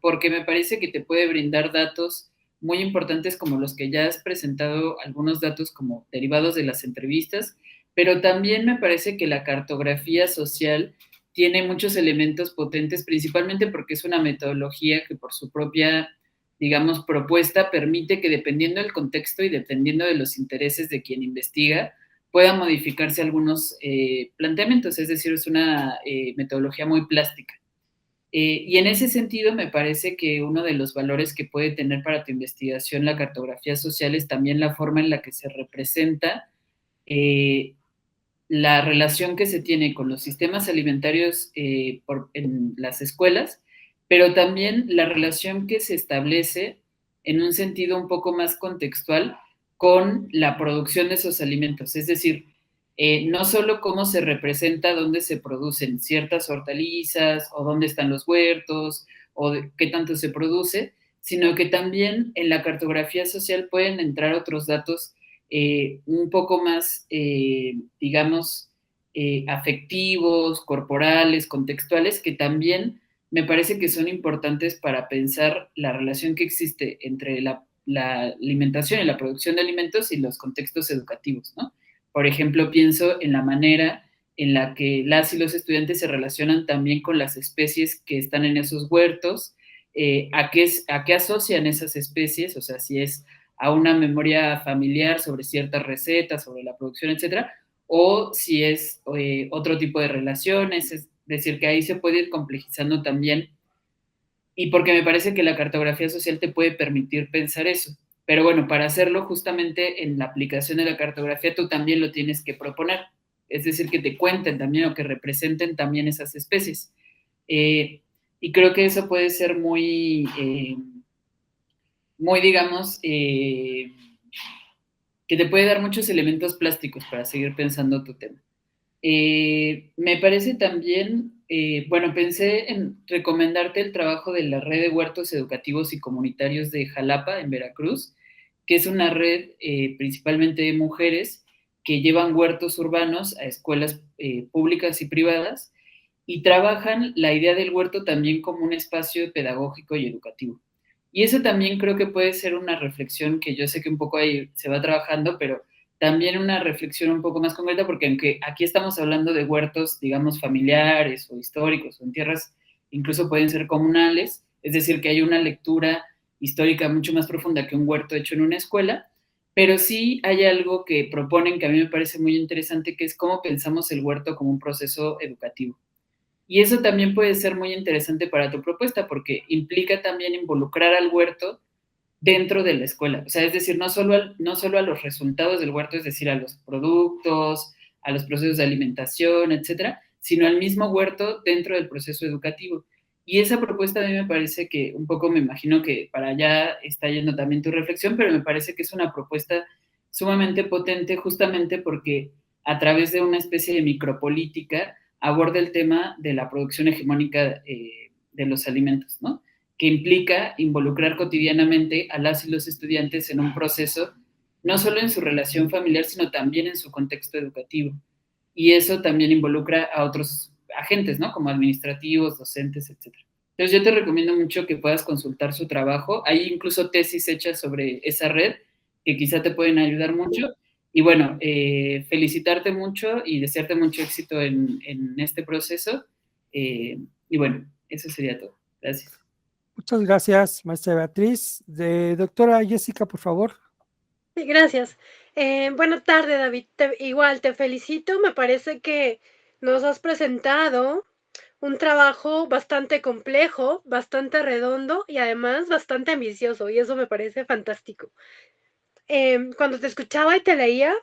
porque me parece que te puede brindar datos muy importantes como los que ya has presentado, algunos datos como derivados de las entrevistas, pero también me parece que la cartografía social tiene muchos elementos potentes, principalmente porque es una metodología que por su propia, digamos, propuesta permite que dependiendo del contexto y dependiendo de los intereses de quien investiga, puedan modificarse algunos planteamientos, es decir, es una metodología muy plástica. Y en ese sentido me parece que uno de los valores que puede tener para tu investigación la cartografía social es también la forma en la que se representa la relación que se tiene con los sistemas alimentarios en las escuelas, pero también la relación que se establece en un sentido un poco más contextual con la producción de esos alimentos, es decir, no solo cómo se representa dónde se producen ciertas hortalizas o dónde están los huertos o qué tanto se produce, sino que también en la cartografía social pueden entrar otros datos un poco más, digamos, afectivos, corporales, contextuales, que también me parece que son importantes para pensar la relación que existe entre la alimentación y la producción de alimentos y los contextos educativos, ¿no? Por ejemplo, pienso en la manera en la que las y los estudiantes se relacionan también con las especies que están en esos huertos, a qué asocian esas especies, o sea, si es a una memoria familiar sobre ciertas recetas, sobre la producción, etcétera, o si es otro tipo de relaciones, es decir, que ahí se puede ir complejizando también. y porque me parece que la cartografía social te puede permitir pensar eso. Pero bueno, para hacerlo justamente en la aplicación de la cartografía tú también lo tienes que proponer, es decir, que te cuenten también o que representen también esas especies. Y creo que eso puede ser muy, digamos, que te puede dar muchos elementos plásticos para seguir pensando tu tema. Me parece también, bueno, pensé en recomendarte el trabajo de la Red de Huertos Educativos y Comunitarios de Jalapa, en Veracruz, que es una red principalmente de mujeres que llevan huertos urbanos a escuelas públicas y privadas y trabajan la idea del huerto también como un espacio pedagógico y educativo. Y eso también creo que puede ser una reflexión que yo sé que un poco ahí se va trabajando, pero también una reflexión un poco más concreta, porque aunque aquí estamos hablando de huertos, digamos, familiares o históricos o en tierras incluso pueden ser comunales, es decir, que hay una lectura histórica mucho más profunda que un huerto hecho en una escuela, pero sí hay algo que proponen que a mí me parece muy interesante, que es cómo pensamos el huerto como un proceso educativo. Y eso también puede ser muy interesante para tu propuesta, porque implica también involucrar al huerto dentro de la escuela. O sea, es decir, no solo a los resultados del huerto, es decir, a los productos, a los procesos de alimentación, etcétera, sino al mismo huerto dentro del proceso educativo. Y esa propuesta a mí me parece que un poco me imagino que para allá está yendo también tu reflexión, pero me parece que es una propuesta sumamente potente justamente porque a través de una especie de micropolítica aborda el tema de la producción hegemónica de los alimentos, ¿no? Que implica involucrar cotidianamente a las y los estudiantes en un proceso, no solo en su relación familiar, sino también en su contexto educativo. Y eso también involucra a otros agentes, ¿no? Como administrativos, docentes, etc. Entonces yo te recomiendo mucho que puedas consultar su trabajo. Hay incluso tesis hechas sobre esa red que quizá te pueden ayudar mucho. Y bueno, felicitarte mucho y desearte mucho éxito en este proceso. Y bueno, eso sería todo. Gracias. Muchas gracias, maestra Beatriz. Doctora Jessica, por favor. Sí, gracias. Buenas tardes, David. Igual te felicito. Me parece que nos has presentado un trabajo bastante complejo, bastante redondo y además bastante ambicioso, y eso me parece fantástico. Cuando te escuchaba y te leía,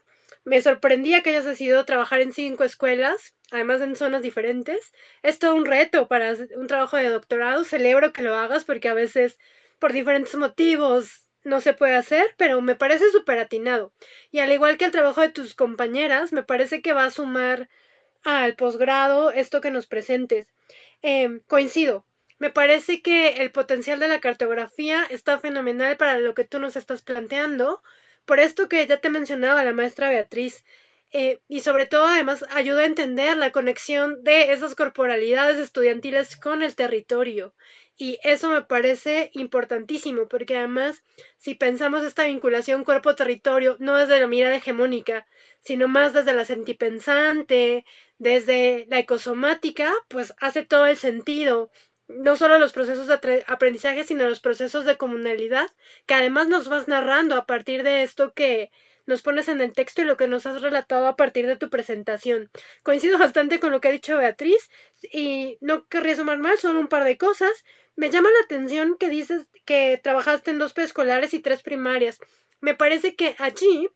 me sorprendía que hayas decidido trabajar en 5 escuelas, además en zonas diferentes. Es todo un reto para un trabajo de doctorado. Celebro que lo hagas porque a veces por diferentes motivos no se puede hacer, pero me parece súper atinado. Y al igual que el trabajo de tus compañeras, me parece que va a sumar al posgrado esto que nos presentes. Coincido. Me parece que el potencial de la cartografía está fenomenal para lo que tú nos estás planteando, por esto que ya te mencionaba la maestra Beatriz, y sobre todo además ayuda a entender la conexión de esas corporalidades estudiantiles con el territorio. Y eso me parece importantísimo, porque además, si pensamos esta vinculación cuerpo-territorio, no desde la mirada hegemónica, sino más desde la sentipensante, desde la ecosomática, pues hace todo el sentido, no solo los procesos de aprendizaje, sino los procesos de comunalidad, que además nos vas narrando a partir de esto que nos pones en el texto y lo que nos has relatado a partir de tu presentación. Coincido bastante con lo que ha dicho Beatriz y no querría sumar más, solo un par de cosas. Me llama la atención que dices que trabajaste en 2 preescolares y 3 primarias. Me parece que allí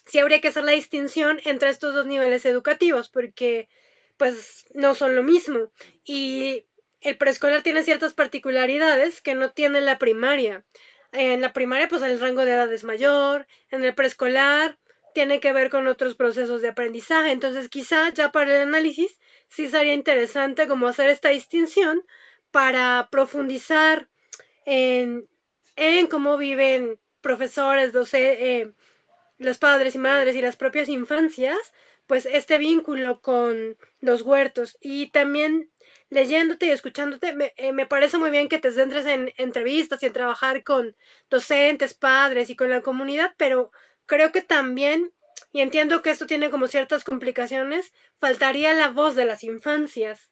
sí habría que hacer la distinción entre estos 2 niveles educativos, porque pues no son lo mismo. Y el preescolar tiene ciertas particularidades que no tiene la primaria. En la primaria, pues el rango de edad es mayor, en el preescolar tiene que ver con otros procesos de aprendizaje. Entonces, quizá ya para el análisis sí sería interesante como hacer esta distinción para profundizar en, en cómo viven profesores, docentes, los padres y madres y las propias infancias, pues este vínculo con los huertos. Y también leyéndote y escuchándote, me parece muy bien que te centres en entrevistas y en trabajar con docentes, padres y con la comunidad, pero creo que también, y entiendo que esto tiene como ciertas complicaciones, faltaría la voz de las infancias,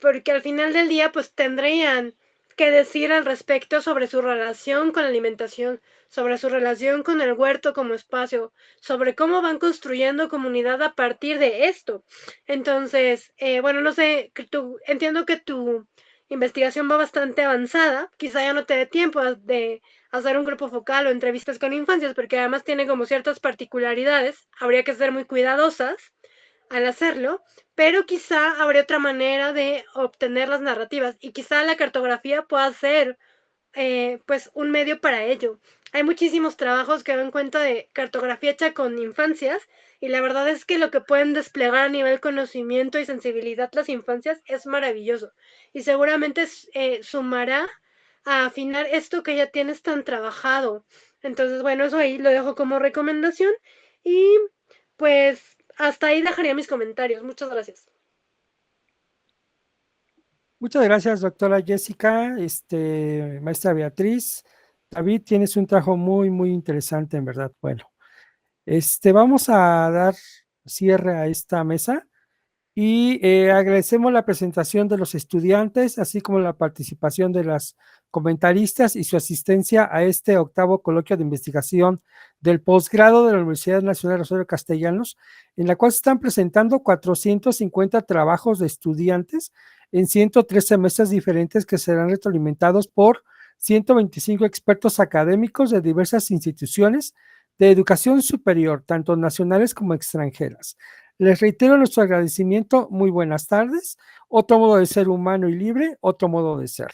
porque al final del día pues tendrían que decir al respecto sobre su relación con la alimentación, sobre su relación con el huerto como espacio, sobre cómo van construyendo comunidad a partir de esto. Entonces, bueno, no sé, entiendo que tu investigación va bastante avanzada, quizá ya no te dé tiempo de hacer un grupo focal o entrevistas con infancias, porque además tiene como ciertas particularidades, habría que ser muy cuidadosas al hacerlo, pero quizá habría otra manera de obtener las narrativas y quizá la cartografía pueda ser pues un medio para ello. Hay muchísimos trabajos que dan cuenta de cartografía hecha con infancias y la verdad es que lo que pueden desplegar a nivel conocimiento y sensibilidad las infancias es maravilloso y seguramente sumará a afinar esto que ya tienes tan trabajado. Entonces, bueno, eso ahí lo dejo como recomendación y pues hasta ahí dejaría mis comentarios. Muchas gracias. Muchas gracias, doctora Jessica, maestra Beatriz. David, tienes un trabajo muy, muy interesante, en verdad. Bueno, vamos a dar cierre a esta mesa y agradecemos la presentación de los estudiantes, así como la participación de las comentaristas y su asistencia a este 8º coloquio de investigación del posgrado de la Universidad Nacional Rosario Castellanos, en la cual se están presentando 450 trabajos de estudiantes en 103 semestres diferentes que serán retroalimentados por 125 expertos académicos de diversas instituciones de educación superior, tanto nacionales como extranjeras. Les reitero nuestro agradecimiento, muy buenas tardes, otro modo de ser humano y libre, otro modo de ser.